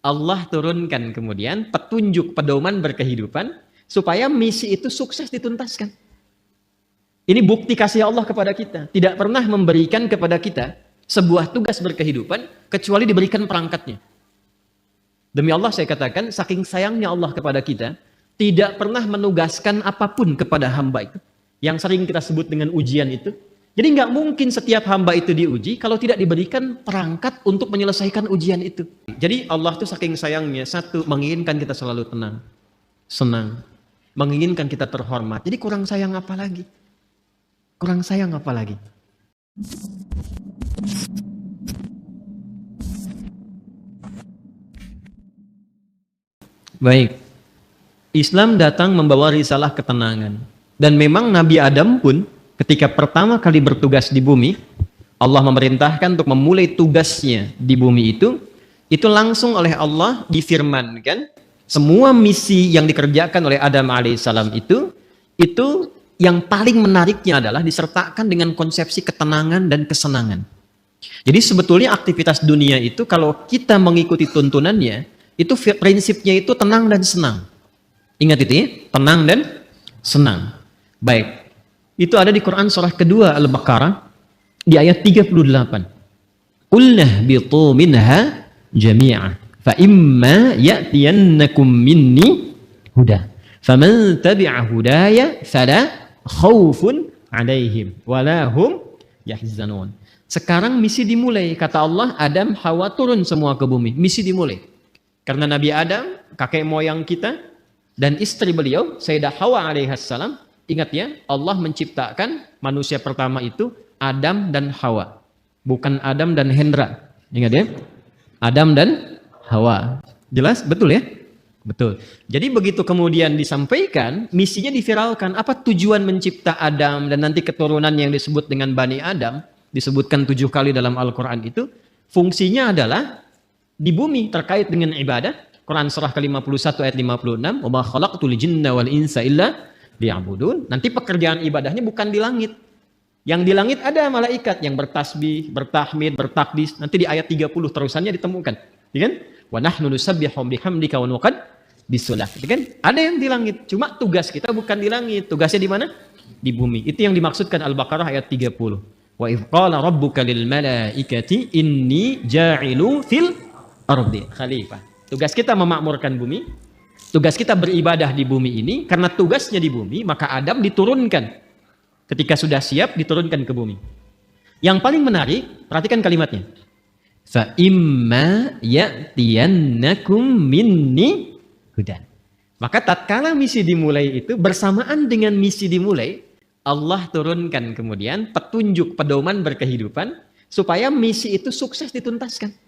Allah turunkan kemudian petunjuk pedoman berkehidupan supaya misi itu sukses dituntaskan. Ini bukti kasih Allah kepada kita. Tidak pernah memberikan kepada kita sebuah tugas berkehidupan kecuali diberikan perangkatnya. Demi Allah saya katakan, saking sayangnya Allah kepada kita, tidak pernah menugaskan apapun kepada hamba itu. Yang sering kita sebut dengan ujian itu. Jadi nggak mungkin setiap hamba itu diuji kalau tidak diberikan perangkat untuk menyelesaikan ujian itu. Jadi Allah tuh saking sayangnya, satu, menginginkan kita selalu tenang, senang, menginginkan kita terhormat. Jadi kurang sayang apa lagi? Kurang sayang apa lagi? Baik, Islam datang membawa risalah ketenangan. Dan memang Nabi Adam pun ketika pertama kali bertugas di bumi, Allah memerintahkan untuk memulai tugasnya di bumi itu langsung oleh Allah difirmankan, semua misi yang dikerjakan oleh Adam alaihissalam itu yang paling menariknya adalah disertakan dengan konsepsi ketenangan dan kesenangan. Jadi sebetulnya aktivitas dunia itu kalau kita mengikuti tuntunannya, itu prinsipnya itu tenang dan senang. Ingat itu ya, tenang dan senang. Baik. Itu ada di Quran surah kedua Al-Baqarah di ayat 38. Qulna bitu minha jami'a fa imma ya'tiyannakum minni huda faman tabi'a hudaya fala khaufun 'alaihim wala hum yahzanun. Sekarang misi dimulai, kata Allah, Adam, Hawa turun semua ke bumi. Misi dimulai. Karena Nabi Adam, kakek moyang kita, dan istri beliau, Sayyidah Hawa alaihissalam, ingat ya, Allah menciptakan manusia pertama itu Adam dan Hawa. Bukan Adam dan Hendra. Ingat ya? Adam dan Hawa. Jelas? Betul ya? Betul. Jadi begitu kemudian disampaikan, misinya diviralkan. Apa tujuan mencipta Adam dan nanti keturunan yang disebut dengan Bani Adam, disebutkan 7 kali dalam Al-Quran itu, fungsinya adalah di bumi terkait dengan ibadah. Quran surah ke-51 ayat 56, "Wa ma khalaqtul jinna wal insa illa liya'budun." Nanti pekerjaan ibadahnya bukan di langit. Yang di langit ada malaikat yang bertasbih, bertahmid, bertakdis. Nanti di ayat 30 terusannya ditemukan. Ya kan? Wa nahnu nusabbihu bihamdika wa nuqaddis lak. Ya kan? Ada yang di langit. Cuma tugas kita bukan di langit. Tugasnya di mana? Di bumi. Itu yang dimaksudkan Al-Baqarah ayat 30. Wa idz qala rabbuka lil malaikati inni ja'ilu fil ardi khalifah. Tugas kita memakmurkan bumi, tugas kita beribadah di bumi ini, karena tugasnya di bumi, maka Adam diturunkan. Ketika sudah siap, diturunkan ke bumi. Yang paling menarik, perhatikan kalimatnya. Fa imma ya'tiyannakum minni hudan. Maka tatkala misi dimulai itu, bersamaan dengan misi dimulai, Allah turunkan kemudian petunjuk pedoman berkehidupan, supaya misi itu sukses dituntaskan.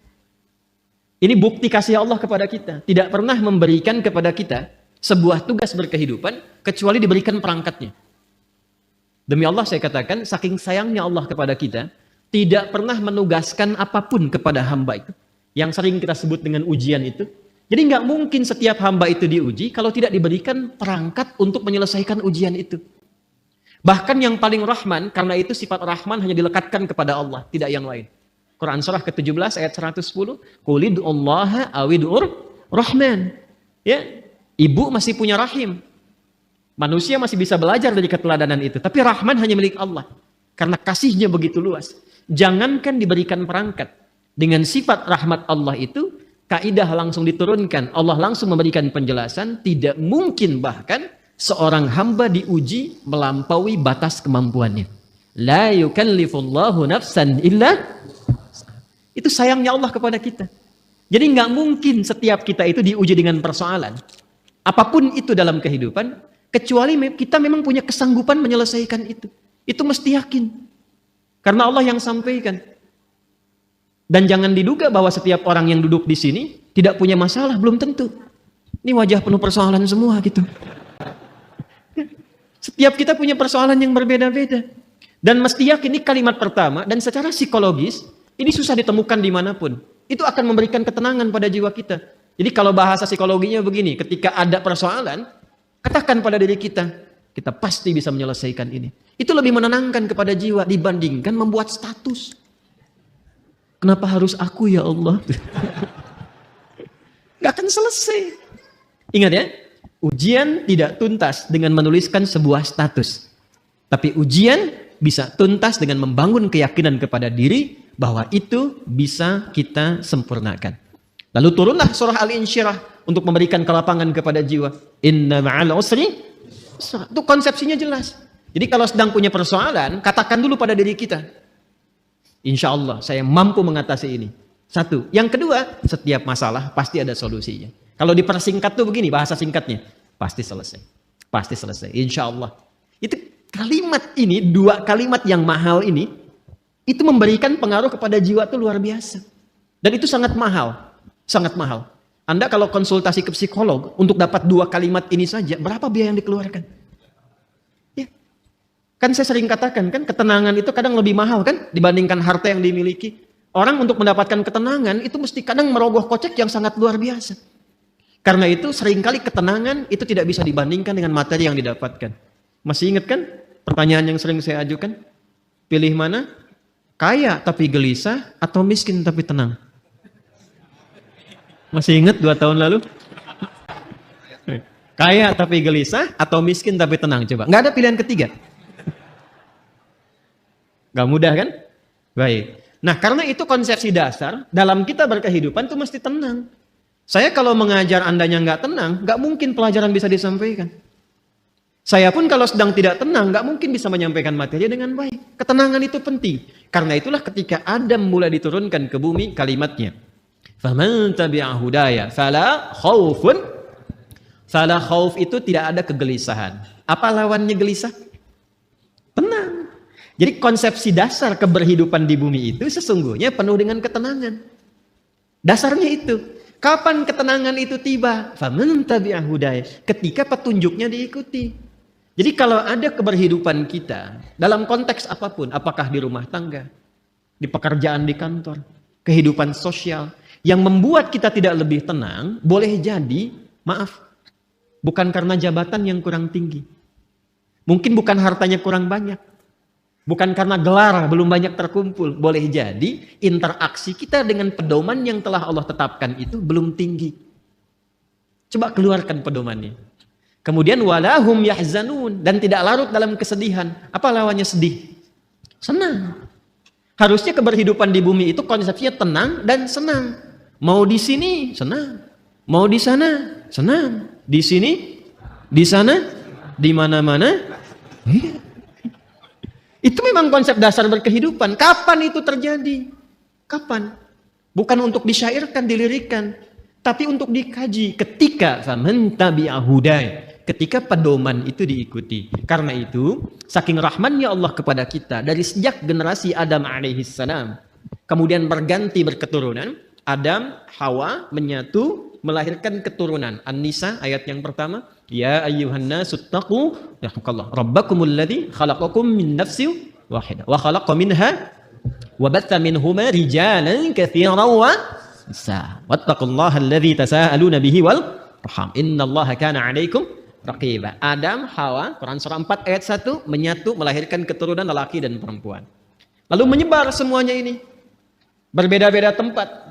Ini bukti kasih Allah kepada kita. Tidak pernah memberikan kepada kita sebuah tugas berkehidupan kecuali diberikan perangkatnya. Demi Allah saya katakan, saking sayangnya Allah kepada kita, tidak pernah menugaskan apapun kepada hamba itu. Yang sering kita sebut dengan ujian itu. Jadi nggak mungkin setiap hamba itu diuji kalau tidak diberikan perangkat untuk menyelesaikan ujian itu. Bahkan yang paling rahman, karena itu sifat rahman hanya dilekatkan kepada Allah, tidak yang lain. Quran surah ke-17 ayat 110, Qulid'ullaha awid'ur rahman. Ya, ibu masih punya rahim. Manusia masih bisa belajar dari keteladanan itu, tapi rahman hanya milik Allah. Karena kasihnya begitu luas. Jangankan diberikan perangkat. Dengan sifat rahmat Allah itu, kaidah langsung diturunkan. Allah langsung memberikan penjelasan, tidak mungkin bahkan seorang hamba diuji melampaui batas kemampuannya. La yukallifullahu nafsan illa. Itu sayangnya Allah kepada kita. Jadi nggak mungkin setiap kita itu diuji dengan persoalan. Apapun itu dalam kehidupan, kecuali kita memang punya kesanggupan menyelesaikan itu. Itu mesti yakin. Karena Allah yang sampaikan. Dan jangan diduga bahwa setiap orang yang duduk di sini tidak punya masalah, belum tentu. Ini wajah penuh persoalan semua gitu. Setiap kita punya persoalan yang berbeda-beda. Dan mesti yakin, ini kalimat pertama, dan secara psikologis, ini susah ditemukan dimanapun. Itu akan memberikan ketenangan pada jiwa kita. Jadi kalau bahasa psikologinya begini, ketika ada persoalan, katakan pada diri kita, kita pasti bisa menyelesaikan ini. Itu lebih menenangkan kepada jiwa dibandingkan membuat status. Kenapa harus aku ya Allah? Nggak akan selesai. Ingat ya, ujian tidak tuntas dengan menuliskan sebuah status. Tapi ujian bisa tuntas dengan membangun keyakinan kepada diri bahwa itu bisa kita sempurnakan. Lalu turunlah surah Al-Insyirah untuk memberikan kelapangan kepada jiwa. Inna ma'al usri yusra. Itu konsepsinya jelas. Jadi kalau sedang punya persoalan, katakan dulu pada diri kita. Insya Allah saya mampu mengatasi ini. Satu. Yang kedua, setiap masalah pasti ada solusinya. Kalau dipersingkat tuh begini bahasa singkatnya. Pasti selesai. Pasti selesai. Insya Allah. Itu kalimat ini, dua kalimat yang mahal ini, itu memberikan pengaruh kepada jiwa tuh luar biasa. Dan itu sangat mahal. Sangat mahal. Anda kalau konsultasi ke psikolog untuk dapat dua kalimat ini saja, berapa biaya yang dikeluarkan? Ya. Kan saya sering katakan kan, ketenangan itu kadang lebih mahal kan dibandingkan harta yang dimiliki. Orang untuk mendapatkan ketenangan itu mesti kadang merogoh kocek yang sangat luar biasa. Karena itu seringkali ketenangan itu tidak bisa dibandingkan dengan materi yang didapatkan. Masih ingat kan pertanyaan yang sering saya ajukan? Pilih mana? Kaya tapi gelisah atau miskin tapi tenang? Masih ingat 2 tahun lalu? Kaya tapi gelisah atau miskin tapi tenang? Coba. Nggak ada pilihan ketiga. Nggak mudah kan? Baik. Nah, karena itu konsepsi dasar, dalam kita berkehidupan itu mesti tenang. Saya kalau mengajar Andanya nggak tenang, nggak mungkin pelajaran bisa disampaikan. Saya pun kalau sedang tidak tenang, nggak mungkin bisa menyampaikan materi dengan baik. Ketenangan itu penting. Karena itulah ketika Adam mulai diturunkan ke bumi, kalimatnya. Faman tabi'a hudaya, fala khaufun. Fala khauf itu tidak ada kegelisahan. Apa lawannya gelisah? Tenang. Jadi konsepsi dasar keberhidupan di bumi itu sesungguhnya penuh dengan ketenangan. Dasarnya itu. Kapan ketenangan itu tiba? Faman tabi'a hudaya. Ketika petunjuknya diikuti. Jadi kalau ada keberhidupan kita dalam konteks apapun, apakah di rumah tangga, di pekerjaan di kantor, kehidupan sosial, yang membuat kita tidak lebih tenang, boleh jadi, maaf, bukan karena jabatan yang kurang tinggi. Mungkin bukan hartanya kurang banyak. Bukan karena gelar belum banyak terkumpul. Boleh jadi interaksi kita dengan pedoman yang telah Allah tetapkan itu belum tinggi. Coba keluarkan pedomannya. Kemudian walahum yahzanun. Dan tidak larut dalam kesedihan. Apa lawannya sedih? Senang. Harusnya keberhidupan di bumi itu konsepnya tenang dan senang. Mau di sini, senang. Mau di sana, senang. Di sini, di sana, di mana-mana. Itu memang konsep dasar berkehidupan. Kapan itu terjadi? Kapan? Bukan untuk disyairkan, dilirikan, tapi untuk dikaji. Ketika faman tabi'a hudaya, ketika pedoman itu diikuti. Karena itu, saking rahmannya Allah kepada kita dari sejak generasi Adam alaihissalam, kemudian berganti berketurunan, Adam, Hawa menyatu melahirkan keturunan. An-Nisa ayat yang pertama, ya ayyuhan nasu taqu rabbakumul ladzi khalaqakum min nafsin wahidah wa khalaqa minha wa batha minhuma rijalan katsiran wa nisaa wattaqullaha alladzi tasaaluna bihi wal arham innallaha kana 'alaikum raqiba. Adam, Hawa, Quran surah 4 ayat 1 menyatu melahirkan keturunan lelaki dan perempuan. Lalu menyebar semuanya ini. Berbeda-beda tempat.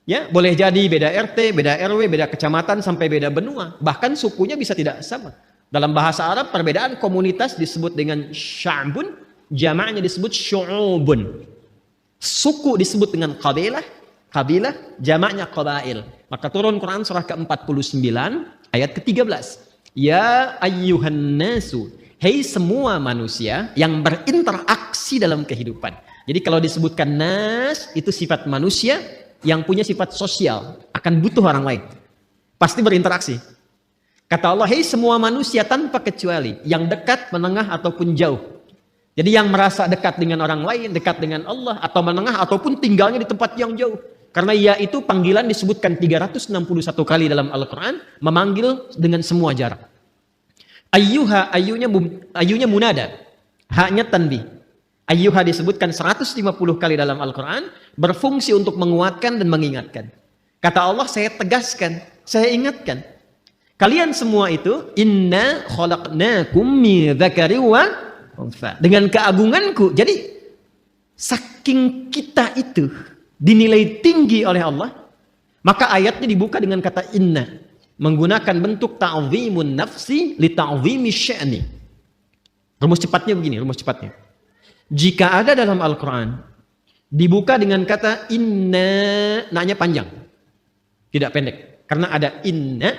Ya, boleh jadi beda RT, beda RW, beda kecamatan sampai beda benua. Bahkan sukunya bisa tidak sama. Dalam bahasa Arab perbedaan komunitas disebut dengan sya'bun, jamaknya disebut syu'ubun. Suku disebut dengan qabilah, kabilah jamaknya qabail. Maka turun Quran surah ke-49 ayat ke-13. Ya ayyuhan nasu, hei semua manusia yang berinteraksi dalam kehidupan. Jadi kalau disebutkan nas itu sifat manusia yang punya sifat sosial, akan butuh orang lain. Pasti berinteraksi. Kata Allah, hei semua manusia tanpa kecuali, yang dekat, menengah, ataupun jauh. Jadi yang merasa dekat dengan orang lain, dekat dengan Allah, atau menengah, ataupun tinggalnya di tempat yang jauh. Karena ya itu panggilan disebutkan 361 kali dalam Al-Quran, memanggil dengan semua jarak. Ayyuha, ayyunya munada, haknya tanbih. Ayyuha disebutkan 150 kali dalam Al-Quran, berfungsi untuk menguatkan dan mengingatkan. Kata Allah, saya tegaskan, saya ingatkan. Kalian semua itu, inna khalaqnakum min dzakari wa untha. Dengan keagunganku. Jadi, saking kita itu dinilai tinggi oleh Allah, Maka ayatnya dibuka dengan kata inna, menggunakan bentuk ta'zimun nafsi li ta'zimi sya'ni. Rumus cepatnya begini, rumus cepatnya. Jika ada dalam Al-Quran dibuka dengan kata inna, naknya panjang, tidak pendek. Karena ada inna.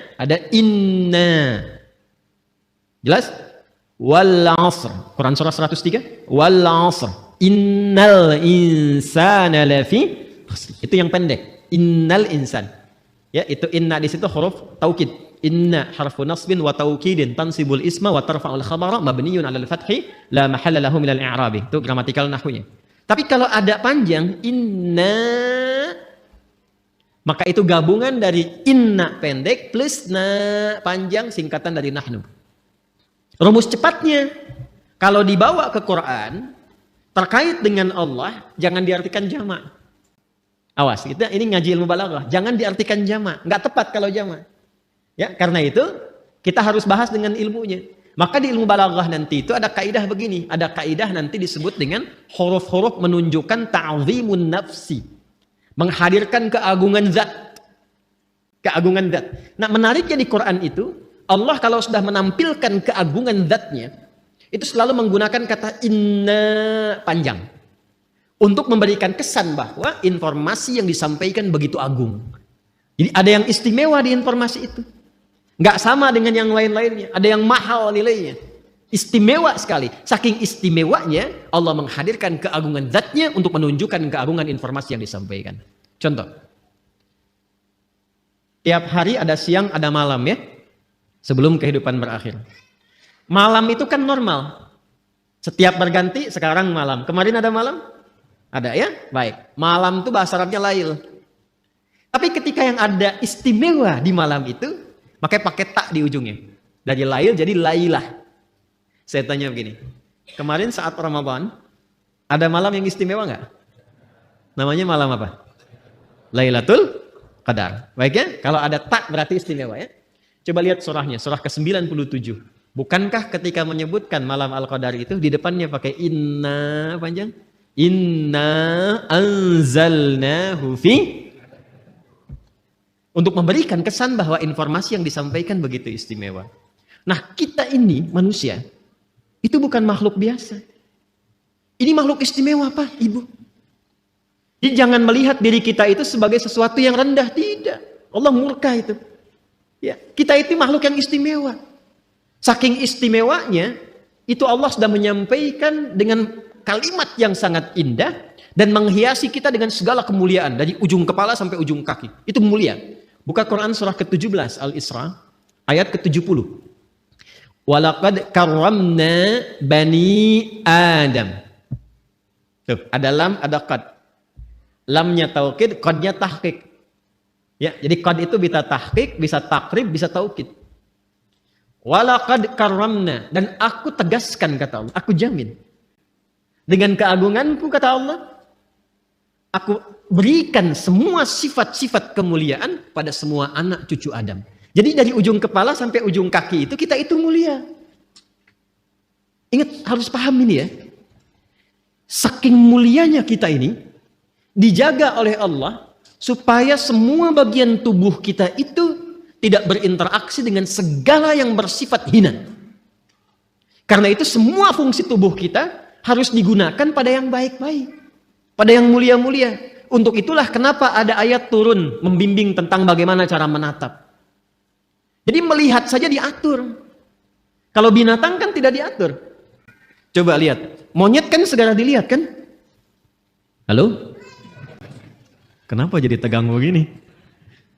Jelas? Wal 'asr. Quran surah 103. Wal 'asr. Innal insana lafi khusr. Itu yang pendek. Innal insan. Ya, itu inna di situ huruf taukid. Inna harfu nasbin wa taukidin tansibul isma wa tarfa'ul khabara mabniyun 'alal fathi la mahalla lahu minal i'rabi. Itu gramatikal nahwunya. Tapi kalau ada panjang inna, maka itu gabungan dari inna pendek plus na panjang, singkatan dari nahnu. Rumus cepatnya, kalau dibawa ke Quran terkait dengan Allah, jangan diartikan jamak. Awas, kita ini ngaji ilmu balaghah, jangan diartikan jamak, nggak tepat kalau jamak. Ya, karena itu kita harus bahas dengan ilmunya. Maka di ilmu balaghah nanti itu ada kaidah begini, ada kaidah nanti disebut dengan huruf-huruf menunjukkan ta'zimun nafsi, menghadirkan keagungan zat. Keagungan zat. Nah, menariknya di Quran itu, Allah kalau sudah menampilkan keagungan zatnya, itu selalu menggunakan kata inna panjang untuk memberikan kesan bahwa informasi yang disampaikan begitu agung. Jadi ada yang istimewa di informasi itu. Nggak sama dengan yang lain-lainnya. Ada yang mahal nilainya. Istimewa sekali. Saking istimewanya, Allah menghadirkan keagungan zatnya untuk menunjukkan keagungan informasi yang disampaikan. Contoh. Tiap hari ada siang, ada malam ya. Sebelum kehidupan berakhir. Malam itu kan normal. Setiap berganti, sekarang malam. Kemarin ada malam? Ada ya? Baik. Malam itu bahasa Arabnya lail. Tapi ketika yang ada istimewa di malam itu, makanya pakai tak di ujungnya. Dari lail jadi lailah. Saya tanya begini. Kemarin saat Ramadan, ada malam yang istimewa nggak? Namanya malam apa? Lailatul Qadar. Baik ya? Kalau ada tak berarti istimewa ya. Coba lihat surahnya, surah ke-97. Bukankah ketika menyebutkan malam Al-Qadar itu di depannya pakai inna panjang? Inna anzalnahu fi, untuk memberikan kesan bahwa informasi yang disampaikan begitu istimewa. Nah, kita ini manusia itu bukan makhluk biasa. Ini makhluk istimewa, Pak, Ibu. Jadi jangan melihat diri kita itu sebagai sesuatu yang rendah, tidak. Allah murka itu. Ya, kita itu makhluk yang istimewa. Saking istimewanya, itu Allah sudah menyampaikan dengan kalimat yang sangat indah dan menghiasi kita dengan segala kemuliaan dari ujung kepala sampai ujung kaki. Itu mulia. Buka Quran surah ke-17 Al-Isra ayat ke-70. Walaqad karramna bani Adam. Tuh, ada lam, ada qad. Lamnya taukid, qadnya tahqiq. Ya, jadi qad itu bisa tahqiq, bisa takrib, bisa taukid. Walaqad karramna, dan aku tegaskan kata Allah, aku jamin. Dengan keagunganku kata Allah, aku berikan semua sifat-sifat kemuliaan pada semua anak cucu Adam. Jadi dari ujung kepala sampai ujung kaki itu kita itu mulia. Ingat, harus paham ini ya. Saking mulianya kita ini dijaga oleh Allah supaya semua bagian tubuh kita itu tidak berinteraksi dengan segala yang bersifat hina. Karena itu semua fungsi tubuh kita harus digunakan pada yang baik-baik, pada yang mulia-mulia. Untuk itulah kenapa ada ayat turun membimbing tentang bagaimana cara menatap. Jadi melihat saja diatur. Kalau binatang kan tidak diatur. Coba lihat, monyet kan segera dilihat kan? Halo? Kenapa jadi tegang begini?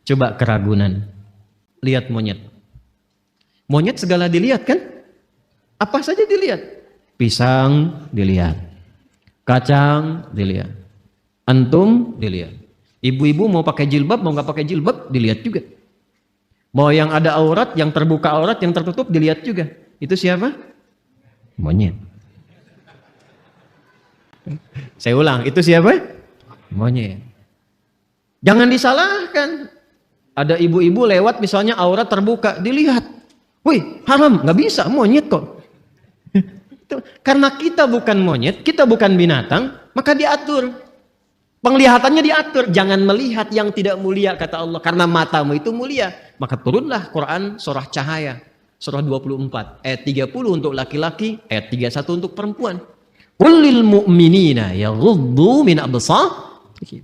Coba keragunan. Lihat monyet. Monyet segala dilihat kan? Apa saja dilihat? Pisang dilihat. Kacang dilihat. Antum dilihat. Ibu-ibu mau pakai jilbab, mau nggak pakai jilbab, dilihat juga. Mau yang ada aurat, yang terbuka aurat, yang tertutup, dilihat juga. Itu siapa? Monyet. Saya ulang, itu siapa? Monyet. Jangan disalahkan. Ada ibu-ibu lewat misalnya aurat terbuka, dilihat. Wih, haram, nggak bisa, monyet kok. Karena kita bukan monyet, kita bukan binatang, maka diatur. Penglihatannya diatur, jangan melihat yang tidak mulia kata Allah, karena matamu itu mulia. Maka turunlah Quran surah Cahaya, surah 24 ayat 30 untuk laki-laki, ayat 31 untuk perempuan. Qul lil mu'minina yaghuddu min absar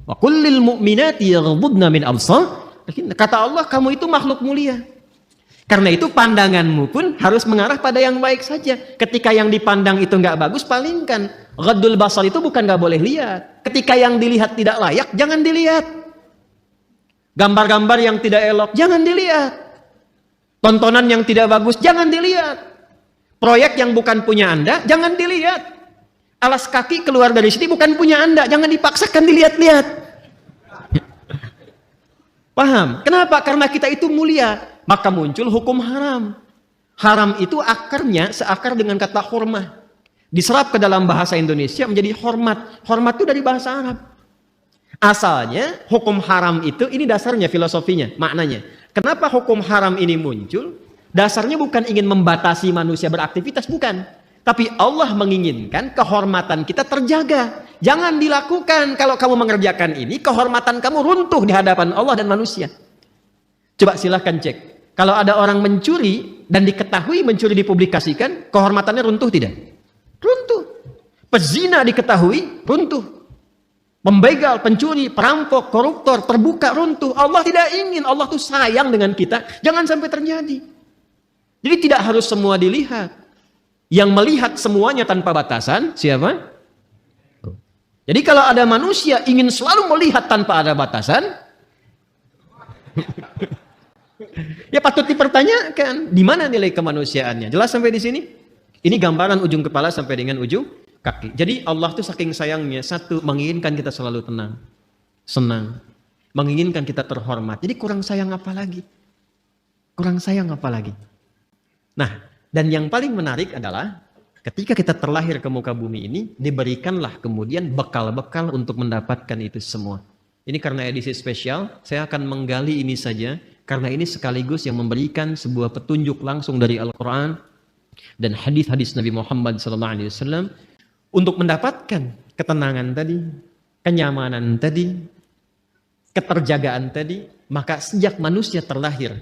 wa qul lil mu'minati yaghuddna min absar. Kata Allah, kamu itu makhluk mulia. Karena itu pandanganmu pun harus mengarah pada yang baik saja. Ketika yang dipandang itu nggak bagus, palingkan. Ghaddul basar itu bukan nggak boleh lihat. Ketika yang dilihat tidak layak, jangan dilihat. Gambar-gambar yang tidak elok, jangan dilihat. Tontonan yang tidak bagus, jangan dilihat. Proyek yang bukan punya Anda, jangan dilihat. Alas kaki keluar dari sini bukan punya Anda, jangan dipaksakan dilihat-lihat. Paham? Kenapa? Karena kita itu mulia. Maka muncul hukum haram. Haram itu akarnya seakar dengan kata hurmah. Diserap ke dalam bahasa Indonesia menjadi hormat. Hormat itu dari bahasa Arab. Asalnya hukum haram itu, ini dasarnya filosofinya, maknanya. Kenapa hukum haram ini muncul? Dasarnya bukan ingin membatasi manusia beraktivitas, bukan. Tapi Allah menginginkan kehormatan kita terjaga. Jangan dilakukan. Kalau kamu mengerjakan ini, kehormatan kamu runtuh di hadapan Allah dan manusia. Coba silahkan cek. Kalau ada orang mencuri dan diketahui mencuri dipublikasikan, kehormatannya runtuh tidak? Runtuh. Pezina diketahui, runtuh. Pembegal, pencuri, perampok, koruptor, terbuka, runtuh. Allah tidak ingin. Allah tuh sayang dengan kita. Jangan sampai terjadi. Jadi tidak harus semua dilihat. Yang melihat semuanya tanpa batasan, siapa? Jadi kalau ada manusia ingin selalu melihat tanpa ada batasan, ya patut dipertanyakan, di mana nilai kemanusiaannya? Jelas sampai di sini? Ini gambaran ujung kepala sampai dengan ujung kaki. Jadi Allah tuh saking sayangnya, satu, menginginkan kita selalu tenang, senang, menginginkan kita terhormat. Jadi kurang sayang apa lagi? Kurang sayang apa lagi? Nah, dan yang paling menarik adalah ketika kita terlahir ke muka bumi ini, diberikanlah kemudian bekal-bekal untuk mendapatkan itu semua. Ini karena edisi spesial, saya akan menggali ini saja, karena ini sekaligus yang memberikan sebuah petunjuk langsung dari Al-Quran dan hadis-hadis Nabi Muhammad SAW untuk mendapatkan ketenangan tadi, kenyamanan tadi, keterjagaan tadi. Maka sejak manusia terlahir,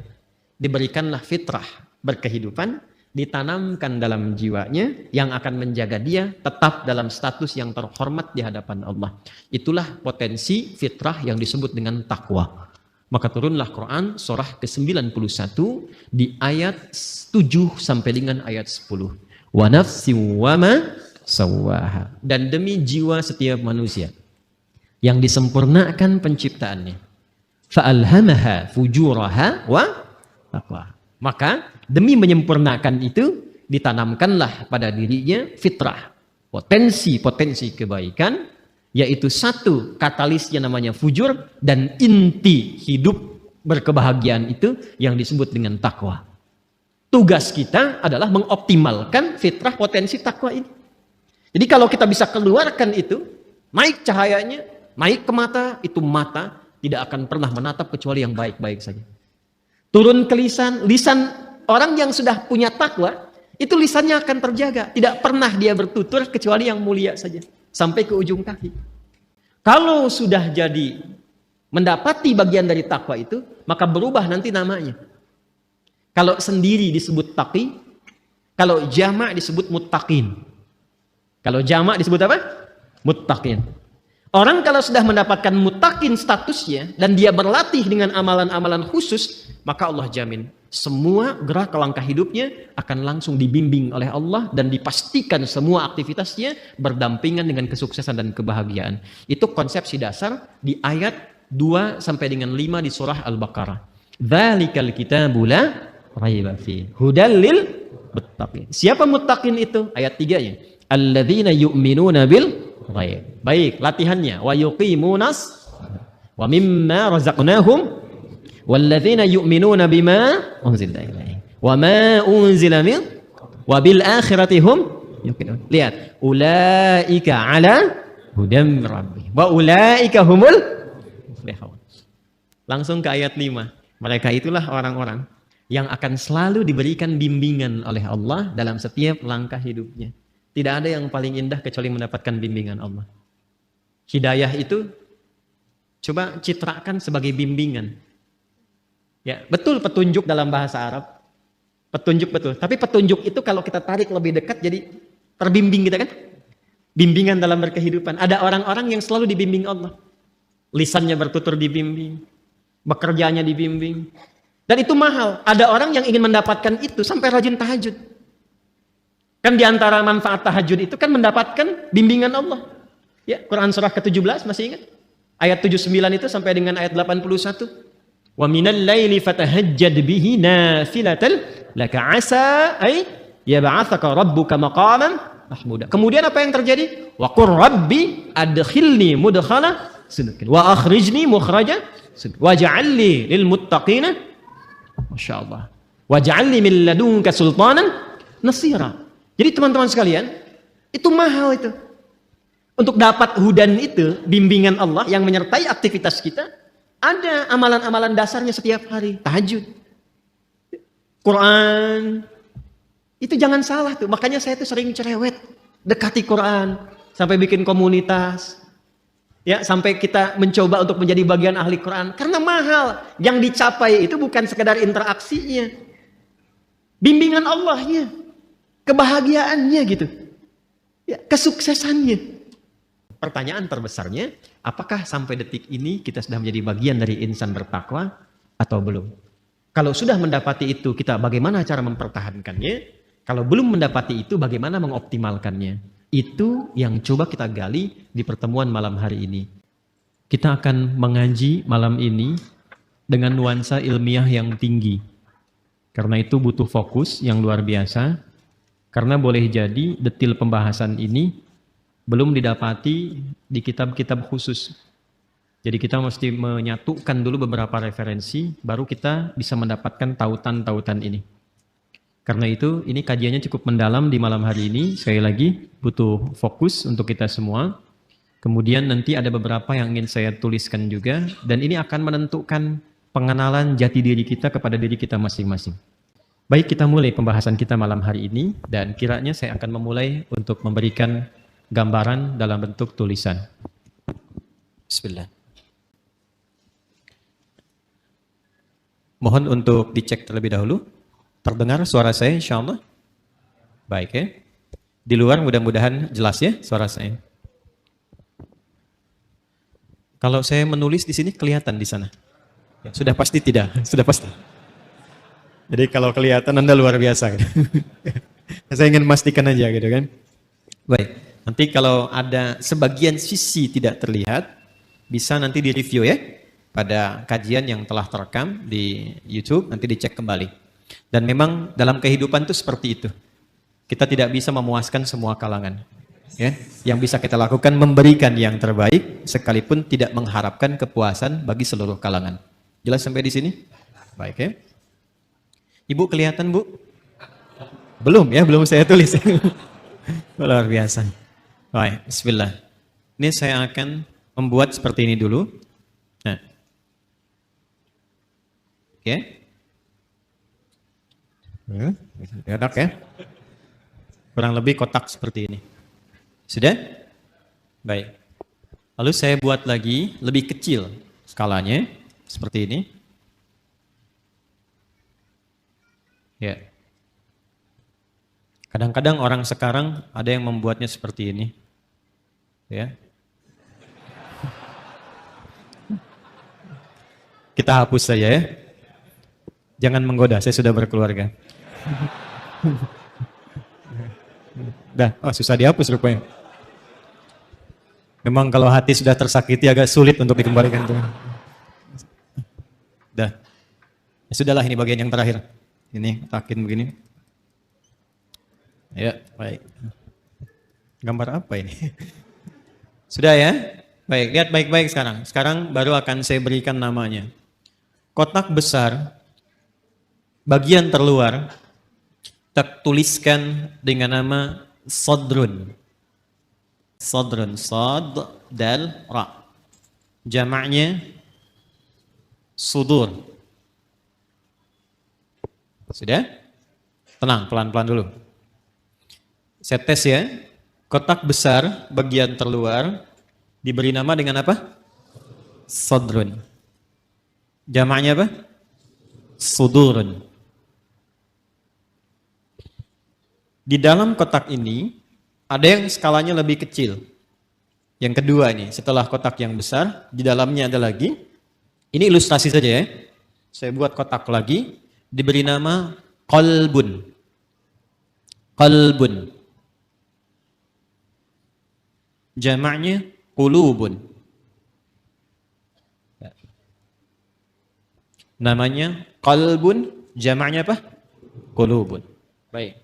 diberikanlah fitrah berkehidupan, ditanamkan dalam jiwanya yang akan menjaga dia tetap dalam status yang terhormat di hadapan Allah. Itulah potensi fitrah yang disebut dengan takwa. Maka turunlah Quran surah ke-91 di ayat 7 sampai dengan ayat 10. Wa nafsi wa ma sawwaha. Dan demi jiwa setiap manusia yang disempurnakan penciptaannya. Fa'alhamaha fujuraha wa taqwa. Maka demi menyempurnakan itu ditanamkanlah pada dirinya fitrah, potensi-potensi kebaikan, yaitu satu katalisnya namanya fujur, dan inti hidup berkebahagiaan itu yang disebut dengan takwa. Tugas kita adalah mengoptimalkan fitrah potensi takwa ini. Jadi kalau kita bisa keluarkan itu, naik cahayanya, naik ke mata, itu mata tidak akan pernah menatap kecuali yang baik-baik saja. Turun ke lisan orang yang sudah punya takwa, itu lisannya akan terjaga. Tidak pernah dia bertutur kecuali yang mulia saja. Sampai ke ujung kaki. Kalau sudah jadi mendapati bagian dari takwa itu, maka berubah nanti namanya. Kalau sendiri disebut taqi, kalau jamak disebut muttaqin. Kalau jamak disebut apa? Muttaqin. Orang kalau sudah mendapatkan muttaqin statusnya dan dia berlatih dengan amalan-amalan khusus, maka Allah jamin semua gerak langkah hidupnya akan langsung dibimbing oleh Allah dan dipastikan semua aktivitasnya berdampingan dengan kesuksesan dan kebahagiaan. Itu konsepsi dasar di ayat 2 sampai dengan 5 di surah Al-Baqarah. Dzalikal kitabu la raiba fihi hudal lil muttaqin. Siapa muttaqin itu? Ayat 3-nya. Alladzina yu'minuna bil ghaib. Baik, latihannya. Wa yuqimunas wa mimma razaqnahum walladzina yu'minuna bima unzila ilaihi wa ma unzila min wa bil akhirati hum yuqinun. Lihat, ulaika ala hudam rabbih wa ulaika humul muflihun. Langsung ke ayat 5. Mereka itulah orang-orang yang akan selalu diberikan bimbingan oleh Allah dalam setiap langkah hidupnya. Tidak ada yang paling indah kecuali mendapatkan bimbingan Allah. Hidayah itu Coba citrakan sebagai bimbingan. Ya, betul petunjuk dalam bahasa Arab. Petunjuk betul. Tapi petunjuk itu kalau kita tarik lebih dekat jadi terbimbing kita kan? Bimbingan dalam berkehidupan. Ada orang-orang yang selalu dibimbing Allah. Lisannya bertutur dibimbing. Bekerjanya dibimbing. Dan itu mahal. Ada orang yang ingin mendapatkan itu sampai rajin tahajud. Kan diantara manfaat tahajud itu kan mendapatkan bimbingan Allah. Ya, Quran surah ke-17 masih ingat? Ayat 79 itu sampai dengan ayat 81. Wa minal laili fatahajjad bihi nafilatal laka asa ay yab'atsaka rabbuka maqaman mahmuda. Kemudian apa yang terjadi? Wa qur rabbi adkhilni mudkhala sidqin wa akhrijni mukhraja sidqin waj'al li lil muttaqina masyaallah waj'al li min ladunka sultanan nasira. Jadi teman-teman sekalian, itu mahal itu. Untuk dapat hudan itu, bimbingan Allah yang menyertai aktivitas kita, ada amalan-amalan dasarnya setiap hari. Tahajud, Quran, itu jangan salah tuh. Makanya saya tuh sering cerewet, dekati Quran, sampai bikin komunitas, ya sampai kita mencoba untuk menjadi bagian ahli Quran. Karena mahal, yang dicapai itu bukan sekedar interaksinya, bimbingan Allahnya, kebahagiaannya gitu, ya, kesuksesannya. Pertanyaan terbesarnya, apakah sampai detik ini kita sudah menjadi bagian dari insan bertakwa atau belum? Kalau sudah mendapati itu, kita bagaimana cara mempertahankannya? Kalau belum mendapati itu, bagaimana mengoptimalkannya? Itu yang coba kita gali di pertemuan malam hari ini. Kita akan mengaji malam ini dengan nuansa ilmiah yang tinggi. Karena itu butuh fokus yang luar biasa. Karena boleh jadi detil pembahasan ini belum didapati di kitab-kitab khusus. Jadi kita mesti menyatukan dulu beberapa referensi, baru kita bisa mendapatkan tautan-tautan ini. Karena itu, ini kajiannya cukup mendalam di malam hari ini. Sekali lagi, butuh fokus untuk kita semua. Kemudian nanti ada beberapa yang ingin saya tuliskan juga, dan ini akan menentukan pengenalan jati diri kita kepada diri kita masing-masing. Baik, kita mulai pembahasan kita malam hari ini, dan kiranya saya akan memulai untuk memberikan gambaran dalam bentuk tulisan. Bismillah. Mohon untuk dicek terlebih dahulu. Terdengar suara saya insyaallah? Baik ya. Di luar mudah-mudahan jelas ya suara saya. Kalau saya menulis di sini kelihatan di sana? Ya, sudah pasti tidak, sudah pasti. Jadi kalau kelihatan Anda luar biasa gitu. Saya ingin memastikan aja gitu kan. Baik. Nanti kalau ada sebagian sisi tidak terlihat, bisa nanti di-review ya, pada kajian yang telah terekam di YouTube, nanti dicek kembali. Dan memang dalam kehidupan itu seperti itu. Kita tidak bisa memuaskan semua kalangan. Ya. Yang bisa kita lakukan memberikan yang terbaik, sekalipun tidak mengharapkan kepuasan bagi seluruh kalangan. Jelas sampai di sini? Baik ya. Ibu kelihatan Bu? Belum ya, belum saya tulis. Luar biasa. Baik, bismillah. Ini saya akan membuat seperti ini dulu. Nah. Oke. Enak ya. Kurang lebih kotak seperti ini. Sudah? Baik. Lalu saya buat lagi lebih kecil skalanya. Seperti ini. Ya. Kadang-kadang orang sekarang ada yang membuatnya seperti ini. Ya. Kita hapus saja ya. Jangan menggoda, saya sudah berkeluarga. Dah, oh susah dihapus rupanya. Memang kalau hati sudah tersakiti agak sulit untuk dikembalikan. Dah. Ya sudahlah, ini bagian yang terakhir. Ini takin begini. Ya, baik. Gambar apa ini? Sudah ya? Baik, lihat baik-baik sekarang. Sekarang baru akan saya berikan namanya. Kotak besar, bagian terluar, kita tuliskan dengan nama Sodrun. Sodrun, Sod, Dal, Ra. Jamaknya Sudur. Sudah? Tenang, pelan-pelan dulu. Saya tes ya. Kotak besar bagian terluar diberi nama dengan apa? sadrun. Jamaknya apa? Sudurun. Di dalam kotak ini ada yang skalanya lebih kecil. Yang kedua nih, setelah kotak yang besar, di dalamnya ada lagi. Ini ilustrasi saja ya. Saya buat kotak lagi, diberi nama qalbun. Qalbun. Jamaknya qulubun. Namanya qalbun, jamaknya apa? Qulubun. Baik.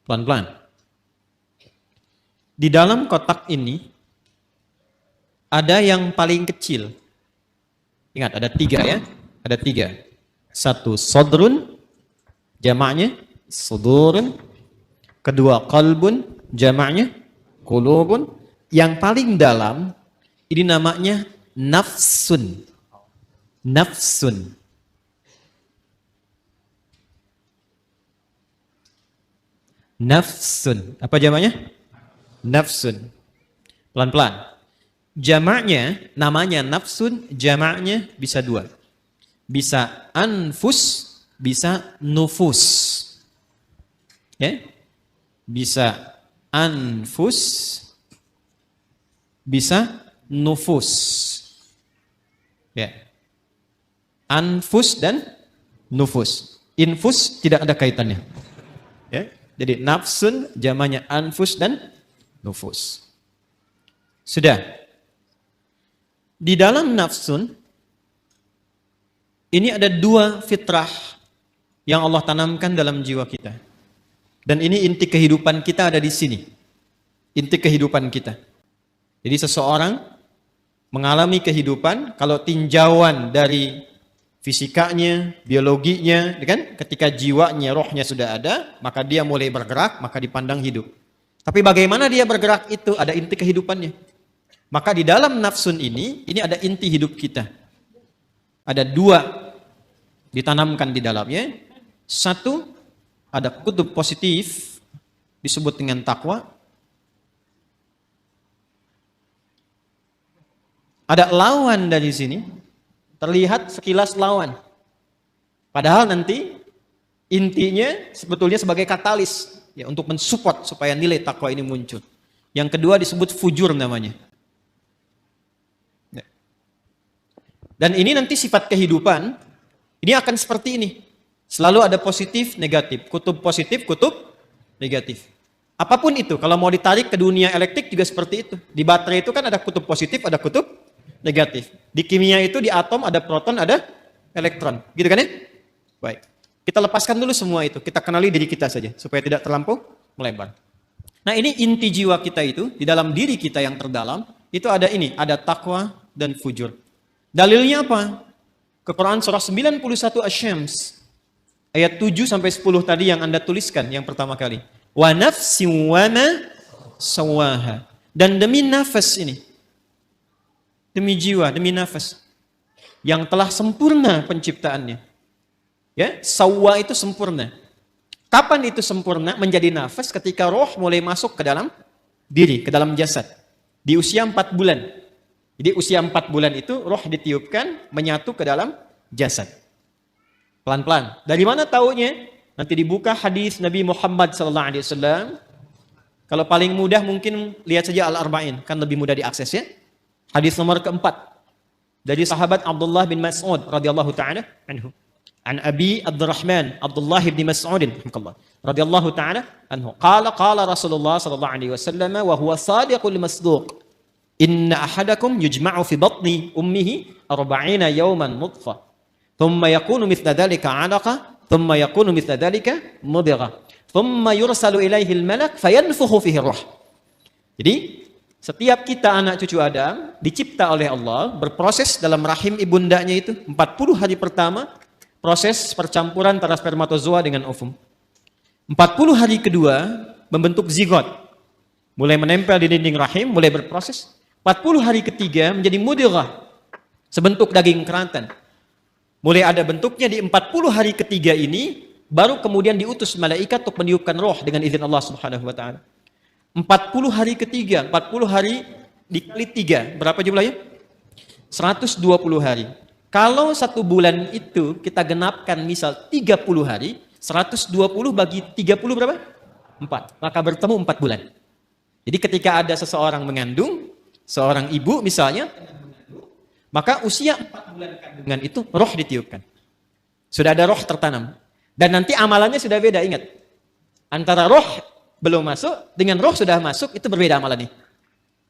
Pelan-pelan. Di dalam kotak ini ada yang paling kecil. Ingat, ada 3 ya. Ada 3. 1 sodrun, jamaknya sudurun. Kedua qalbun, jamaknya qulubun. Yang paling dalam ini namanya nafsun. Nafsun. Nafsun. Apa jamaknya? Nafsun. Pelan-pelan. Jamaknya, namanya nafsun, jamaknya bisa 2. Bisa anfus, bisa nufus. Ya? Bisa anfus, bisa nufus. Ya. Anfus dan nufus. Infus tidak ada kaitannya. Ya. Jadi nafsun jamaknya anfus dan nufus. Sudah. Di dalam nafsun ini ada 2 fitrah yang Allah tanamkan dalam jiwa kita. Dan ini inti kehidupan kita ada di sini. Inti kehidupan kita. Jadi seseorang mengalami kehidupan kalau tinjauan dari fisikanya, biologinya, kan? Ketika jiwanya, rohnya sudah ada, maka dia mulai bergerak, maka dipandang hidup. Tapi bagaimana dia bergerak itu ada inti kehidupannya. Maka di dalam nafsun ini ada inti hidup kita. Ada 2 ditanamkan di dalamnya. 1, ada kutub positif, disebut dengan takwa. Ada lawan dari sini, terlihat sekilas lawan. Padahal nanti intinya sebetulnya sebagai katalis ya, untuk mensupport supaya nilai takwa ini muncul. Yang kedua disebut fujur namanya. Dan ini nanti sifat kehidupan, ini akan seperti ini. Selalu ada positif, negatif. Kutub positif, kutub negatif. Apapun itu, kalau mau ditarik ke dunia elektrik juga seperti itu. Di baterai itu kan ada kutub positif, ada kutub negatif. Di kimia itu, di atom ada proton, ada elektron. Gitu kan ya? Baik. Kita lepaskan dulu semua itu. Kita kenali diri kita saja, supaya tidak terlampau melebar. Nah ini inti jiwa kita itu, di dalam diri kita yang terdalam, itu ada ini, ada takwa dan fujur. Dalilnya apa? Ke Quran surah 91 Asy-Syams. Ayat 7 sampai 10 tadi yang Anda tuliskan yang pertama kali. Wa nafsin wa ma sawaha. Dan demi nafas ini. Demi jiwa, demi nafas. Yang telah sempurna penciptaannya. Ya, sawwa itu sempurna. Kapan itu sempurna menjadi nafas? Ketika roh mulai masuk ke dalam diri, ke dalam jasad. Di usia 4 bulan. Jadi usia 4 bulan itu roh ditiupkan menyatu ke dalam jasad. Pelan-pelan. Dari mana taunya? Nanti dibuka hadis Nabi Muhammad SAW. Kalau paling mudah mungkin lihat saja Al-Arba'in, kan lebih mudah diakses ya. Hadis nomor keempat dari sahabat Abdullah bin Mas'ud radhiyallahu taala anhu. An Abi Abdurrahman Abdullah bin Mas'ud radhiyallahu taala anhu. Qala Rasulullah sallallahu alaihi wasallam wa huwa sadiqul masduq. Inna ahadakum yujma'u fi batni ummihi 40 yawman nutfah. Thumma yakunu mithla dhalika 'alaqa, thumma yakunu mithla dhalika mudghah. Thumma yursalu ilaihi al-malak fayanfukhu fihi ruh. Jadi, setiap kita anak cucu Adam dicipta oleh Allah, berproses dalam rahim ibundanya itu 40 hari pertama, proses percampuran antara spermatozoa dengan ovum. 40 hari kedua membentuk zigot. Mulai menempel di dinding rahim, mulai berproses. 40 hari ketiga menjadi mudghah, sebentuk daging kerantan. Mulai ada bentuknya di 40 hari ketiga ini, baru kemudian diutus malaikat untuk meniupkan roh dengan izin Allah Subhanahu wa taala. 40 hari ketiga, 40 hari dikali 3, berapa jumlahnya? 120 hari. Kalau 1 bulan itu kita genapkan misal 30 hari, 120 bagi 30 berapa? 4. Maka bertemu 4 bulan. Jadi ketika ada seseorang mengandung, seorang ibu misalnya, maka usia 4 bulan kandungan itu roh ditiupkan. Sudah ada roh tertanam. Dan nanti amalannya sudah beda, ingat. Antara roh belum masuk dengan roh sudah masuk, itu berbeda amalannya.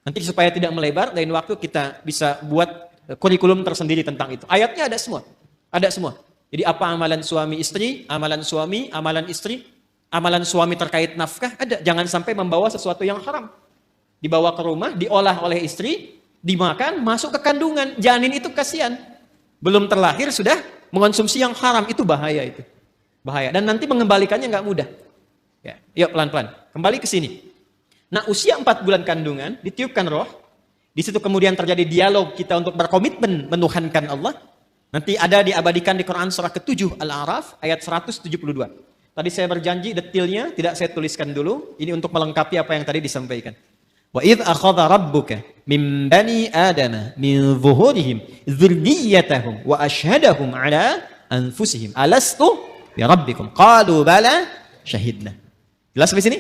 Nanti supaya tidak melebar, lain waktu kita bisa buat kurikulum tersendiri tentang itu. Ayatnya ada semua. Ada semua. Jadi apa amalan suami istri, amalan suami, amalan istri, amalan suami terkait nafkah, ada. Jangan sampai membawa sesuatu yang haram. Dibawa ke rumah, diolah oleh istri, dimakan, masuk ke kandungan. Janin itu kasihan. Belum terlahir sudah mengonsumsi yang haram, itu bahaya itu. Bahaya. Dan nanti mengembalikannya nggak mudah. Ya, yuk pelan-pelan. Kembali ke sini. Nah, usia 4 bulan kandungan, ditiupkan roh. Di situ kemudian terjadi dialog kita untuk berkomitmen menuhankan Allah. Nanti ada diabadikan di Quran surah ke-7 Al-A'raf ayat 172. Tadi saya berjanji detailnya tidak saya tuliskan dulu. Ini untuk melengkapi apa yang tadi disampaikan. Wa idh akhadha rabbuka min bani adama min zuhurihim dzurriyyatahum wa ashhadahum ala anfusihim alastu bi rabbikum qalu bala syahidna. Jelas sampai sini?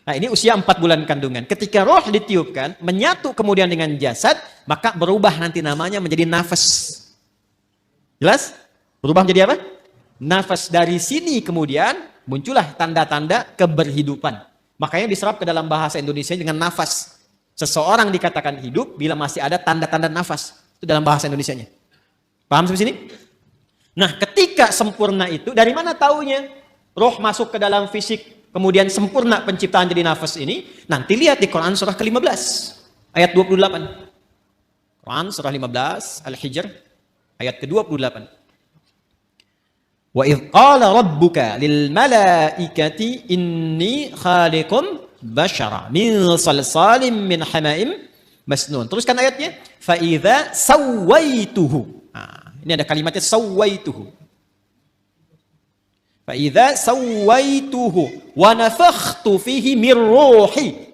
Nah, ini usia 4 bulan kandungan. Ketika roh ditiupkan, menyatu kemudian dengan jasad, maka berubah nanti namanya menjadi nafas. Jelas? Berubah menjadi apa? Nafas. Dari sini kemudian muncullah tanda-tanda keberhidupan. Makanya diserap ke dalam bahasa Indonesia dengan nafas. Seseorang dikatakan hidup bila masih ada tanda-tanda nafas. Itu dalam bahasa Indonesianya. Paham sampai sini? Nah, ketika sempurna itu, dari mana taunya? Roh masuk ke dalam fisik, kemudian sempurna penciptaan jadi nafas ini. Nanti lihat di Quran surah ke-15, ayat 28. Quran surah 15, Al-Hijr, ayat ke-28. Wa idh qala rabbuka lil malaikati inni khaliqum bashara min salsalim min hama'im masnun. Teruskan ayatnya. Fa idza sawaituhu. Nah, ini ada kalimatnya sawaituhu. Fa idza sawaituhu wa nafakhtu fihi min ruhi.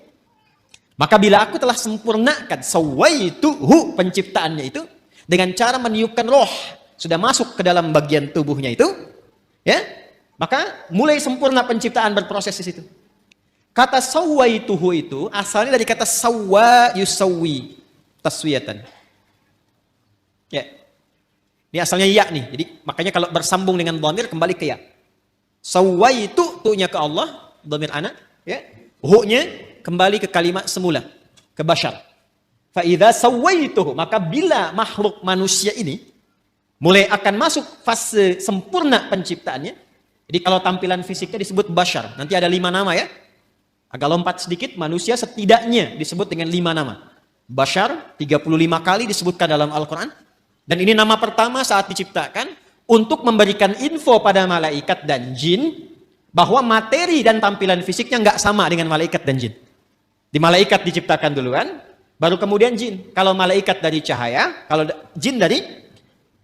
Maka bila aku telah sempurnakan sawaituhu penciptaannya itu dengan cara meniupkan roh, sudah masuk ke dalam bagian tubuhnya itu, ya, maka mulai sempurna penciptaan berproses di situ. Kata sawaituhu itu asalnya dari kata sawwa yusawwi, taswiyatan. Ya. Ini asalnya ya nih. Jadi makanya kalau bersambung dengan dhamir kembali ke ya. Sawwaitu tu'nya ke Allah, dhamir anak, ya. Hu-nya kembali ke kalimat semula, ke bashar. Fa idza sawaituhu, maka bila makhluk manusia ini mulai akan masuk fase sempurna penciptaannya. Jadi kalau tampilan fisiknya disebut bashar. Nanti ada 5 nama ya. Agak lompat sedikit, manusia setidaknya disebut dengan 5 nama. Bashar 35 kali disebutkan dalam Al-Quran. Dan ini nama pertama saat diciptakan untuk memberikan info pada malaikat dan jin bahwa materi dan tampilan fisiknya nggak sama dengan malaikat dan jin. Di malaikat diciptakan duluan, baru kemudian jin. Kalau malaikat dari cahaya, kalau jin dari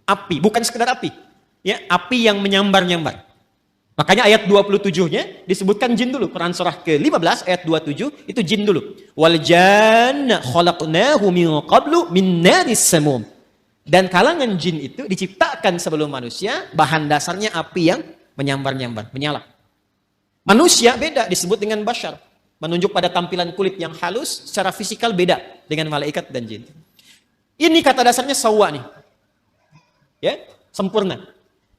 api, bukan sekedar api. Ya, api yang menyambar-nyambar. Makanya ayat 27-nya disebutkan jin dulu. Quran surah ke-15 ayat 27 itu jin dulu. Wal janna khalaqnahu min qablu min naris samum. Dan kalangan jin itu diciptakan sebelum manusia, bahan dasarnya api yang menyambar-nyambar, menyala. Manusia beda, disebut dengan bashar. Menunjuk pada tampilan kulit yang halus, secara fisikal beda dengan malaikat dan jin. Ini kata dasarnya sawwa nih. Ya, sempurna.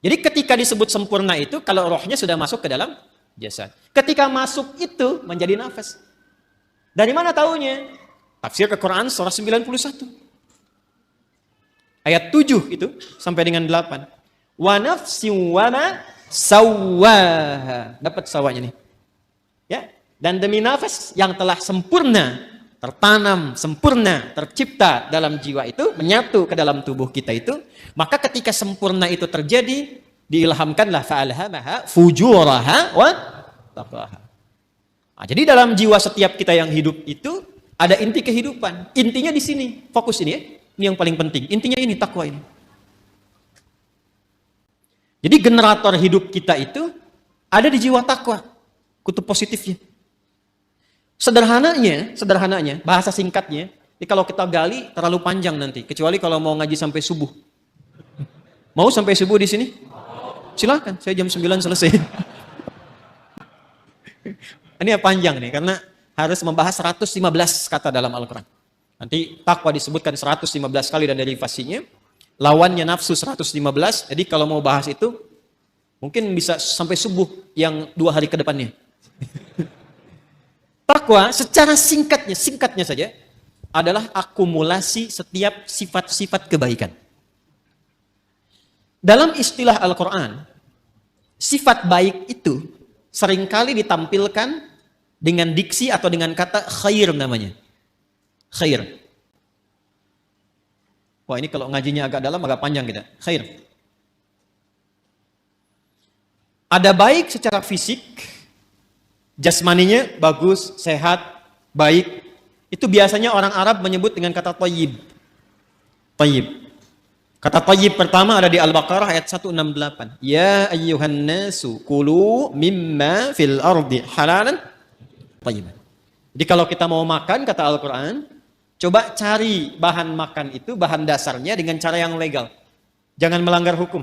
Jadi ketika disebut sempurna itu, kalau rohnya sudah masuk ke dalam jasad. Ketika masuk itu menjadi nafas. Dari mana taunya? Tafsir ke Quran surah 91. Ayat 7 itu sampai dengan 8. Wa nafsin wa ma sawwaha. Dapat sawanya nih. Ya, dan demi nafas yang telah sempurna tertanam, sempurna, tercipta dalam jiwa itu, menyatu ke dalam tubuh kita itu, maka ketika sempurna itu terjadi, diilhamkanlah fa'alhamaha fujuraha wa taqwaha. Nah, jadi dalam jiwa setiap kita yang hidup itu ada inti kehidupan. Intinya di sini, fokus ini ya. Ini yang paling penting. Intinya ini, takwa ini. Jadi generator hidup kita itu ada di jiwa takwa. Kutub positifnya. Sederhananya, bahasa singkatnya, Jadi kalau kita gali terlalu panjang nanti, kecuali kalau mau ngaji sampai subuh. Mau sampai subuh di sini? Silakan, saya jam 9 selesai. Ini panjang nih, karena harus membahas 115 kata dalam Al-Quran. Nanti takwa disebutkan 115 kali dan derivasinya. Lawannya nafsu 115, jadi kalau mau bahas itu, mungkin bisa sampai subuh yang 2 hari ke depannya. Takwa secara singkatnya saja, adalah akumulasi setiap sifat-sifat kebaikan. Dalam istilah Al-Quran, sifat baik itu seringkali ditampilkan dengan diksi atau dengan kata khair namanya. Khair. Wah, ini kalau ngajinya agak dalam, agak panjang kita. Khair. Ada baik secara fisik, jasmaninya bagus, sehat, baik. Itu biasanya orang Arab menyebut dengan kata thayyib. Thayyib. Kata thayyib pertama ada di Al-Baqarah ayat 168. Ya ayyuhan nasu kulu mimma fil ardi halalan thayyiban. Jadi kalau kita mau makan, kata Al-Quran, coba cari bahan makan itu, bahan dasarnya dengan cara yang legal. Jangan melanggar hukum.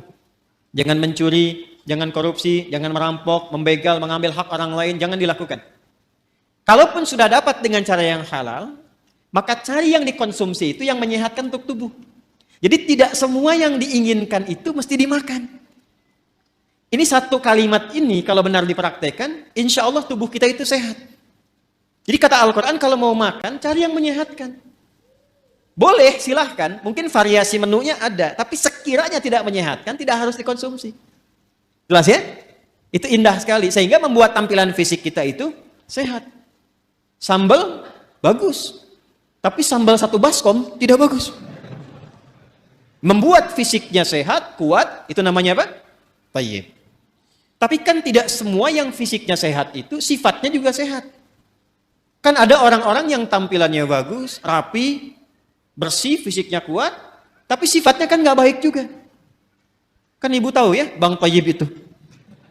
Jangan mencuri, jangan korupsi, jangan merampok, membegal, mengambil hak orang lain, jangan dilakukan. Kalaupun sudah dapat dengan cara yang halal, maka cari yang dikonsumsi itu yang menyehatkan untuk tubuh. Jadi tidak semua yang diinginkan itu mesti dimakan. Ini satu kalimat ini kalau benar dipraktekkan, insya Allah tubuh kita itu sehat. Jadi kata Al-Quran kalau mau makan, cari yang menyehatkan. Boleh, silahkan. Mungkin variasi menunya ada. Tapi sekiranya tidak menyehatkan, tidak harus dikonsumsi. Jelas ya? Itu indah sekali. Sehingga membuat tampilan fisik kita itu sehat. Sambal, bagus. Tapi sambal satu baskom, tidak bagus. Membuat fisiknya sehat, kuat, itu namanya apa? Thayyib. Tapi kan tidak semua yang fisiknya sehat itu, sifatnya juga sehat. Kan ada orang-orang yang tampilannya bagus, rapi, bersih, fisiknya kuat, tapi sifatnya kan nggak baik juga. Kan ibu tahu ya, Bang Thayyib itu.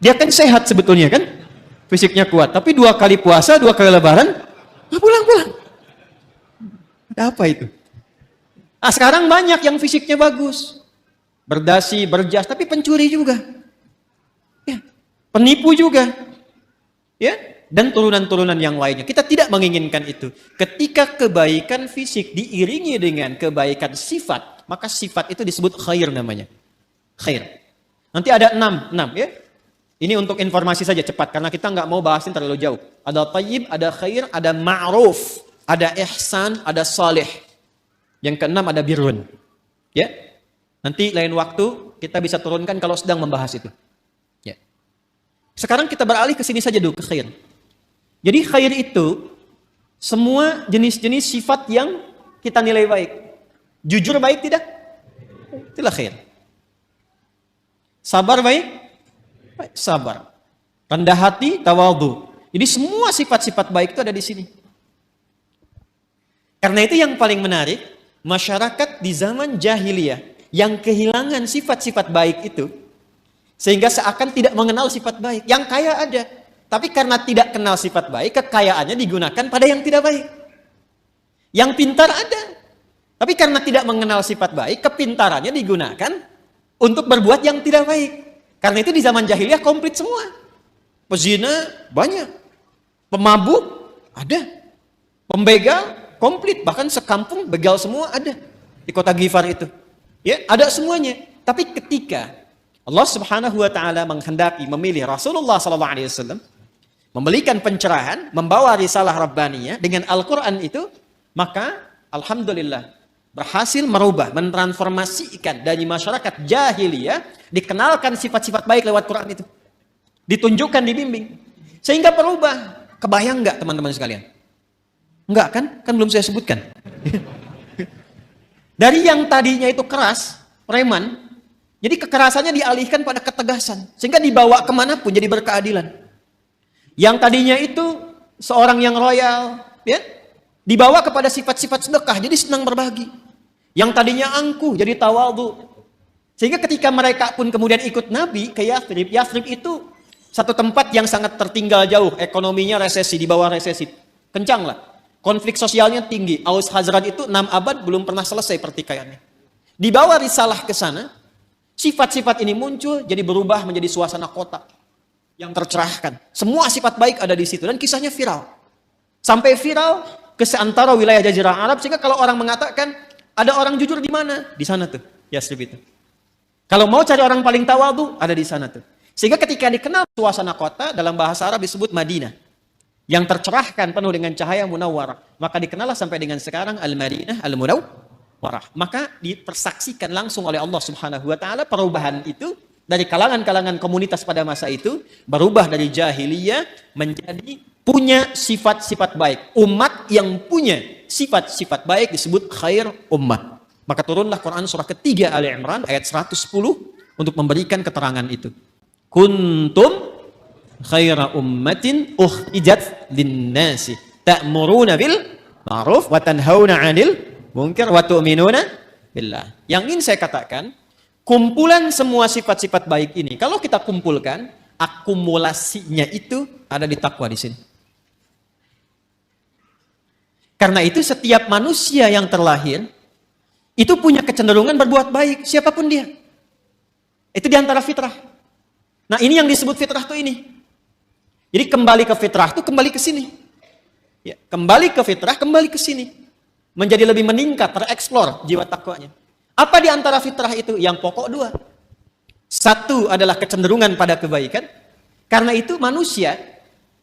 Dia kan sehat sebetulnya kan, fisiknya kuat. Tapi 2 kali puasa, 2 kali lebaran, pulang-pulang. Ada apa itu? Nah, sekarang banyak yang fisiknya bagus. Berdasi, berjas, tapi pencuri juga. Ya, penipu juga. Ya, dan turunan-turunan yang lainnya. Kita tidak menginginkan itu. Ketika kebaikan fisik diiringi dengan kebaikan sifat, maka sifat itu disebut khair namanya. Khair. Nanti ada 6 ya. Ini untuk informasi saja cepat, karena kita nggak mau bahasin terlalu jauh. Ada thayyib, ada khair, ada ma'ruf, ada ihsan, ada salih. Yang ke-6 ada birrun. Ya. Nanti lain waktu kita bisa turunkan kalau sedang membahas itu. Ya. Sekarang kita beralih ke sini saja dulu, ke khair. Jadi khair itu semua jenis-jenis sifat yang kita nilai baik. Jujur baik tidak? Itulah khair. Sabar baik? Baik, sabar. Rendah hati, tawadhu. Jadi semua sifat-sifat baik itu ada di sini. Karena itu yang paling menarik, masyarakat di zaman jahiliyah yang kehilangan sifat-sifat baik itu, sehingga seakan tidak mengenal sifat baik. Yang kaya ada, tapi karena tidak kenal sifat baik, kekayaannya digunakan pada yang tidak baik. Yang pintar ada, tapi karena tidak mengenal sifat baik, kepintarannya digunakan untuk berbuat yang tidak baik. Karena itu di zaman jahiliyah komplit semua. Pezina banyak, pemabuk ada, pembegal komplit, bahkan sekampung begal semua ada di kota Ghifar itu. Ya, ada semuanya. Tapi ketika Allah Subhanahu wa taala menghendaki memilih Rasulullah sallallahu alaihi wasallam, memberikan pencerahan, membawa risalah rabbaniyah dengan Al-Qur'an itu, maka alhamdulillah berhasil merubah, mentransformasikan dari masyarakat jahiliyah, dikenalkan sifat-sifat baik lewat Quran itu. Ditunjukkan, dibimbing. Sehingga berubah. Kebayang enggak teman-teman sekalian? Enggak kan? Kan belum saya sebutkan. Dari yang tadinya itu keras, preman, jadi kekerasannya dialihkan pada ketegasan. Sehingga dibawa kemanapun jadi berkeadilan. Yang tadinya itu seorang yang royal, ya, dibawa kepada sifat-sifat sedekah, jadi senang berbagi. Yang tadinya angkuh, jadi tawadhu. Sehingga ketika mereka pun kemudian ikut Nabi ke Yathrib, Yathrib itu satu tempat yang sangat tertinggal jauh, ekonominya resesi, di bawah resesi. Kencang lah. Konflik sosialnya tinggi. Aus Khazraj itu 6 abad belum pernah selesai pertikaiannya. Dibawa risalah ke sana, sifat-sifat ini muncul, jadi berubah menjadi suasana kota yang tercerahkan. Semua sifat baik ada di situ dan kisahnya viral. Sampai viral ke seantara wilayah Jazirah Arab, sehingga kalau orang mengatakan ada orang jujur di mana? Di sana tuh, Yasrib itu. Kalau mau cari orang paling tawadu, ada di sana tuh. Sehingga ketika dikenal suasana kota, dalam bahasa Arab disebut Madinah. Yang tercerahkan penuh dengan cahaya munawwarah. Maka dikenallah sampai dengan sekarang Al-Madinah Al-Munawwarah. Maka dipersaksikan langsung oleh Allah Subhanahu wa taala perubahan itu dari kalangan-kalangan komunitas pada masa itu berubah dari jahiliyah menjadi punya sifat-sifat baik. Umat yang punya sifat-sifat baik disebut khair ummah. Maka turunlah Quran surah ketiga Ali Imran ayat 110 untuk memberikan keterangan itu. Kuntum khaira ummatin ukhrijat linnasi ta'muruna bil ma'ruf wa tanhauna 'anil munkar wa tu'minuna billah. Yang ingin saya katakan, kumpulan semua sifat-sifat baik ini kalau kita kumpulkan, akumulasinya itu ada di takwa di sini. Karena itu setiap manusia yang terlahir itu punya kecenderungan berbuat baik, siapapun dia. Itu diantara fitrah. Nah, ini yang disebut fitrah tuh ini. Jadi kembali ke fitrah itu kembali ke sini. Ya, kembali ke fitrah, kembali ke sini. Menjadi lebih meningkat, tereksplor jiwa takwanya. Apa di antara fitrah itu? Yang pokok 2. Satu adalah kecenderungan pada kebaikan. Karena itu manusia,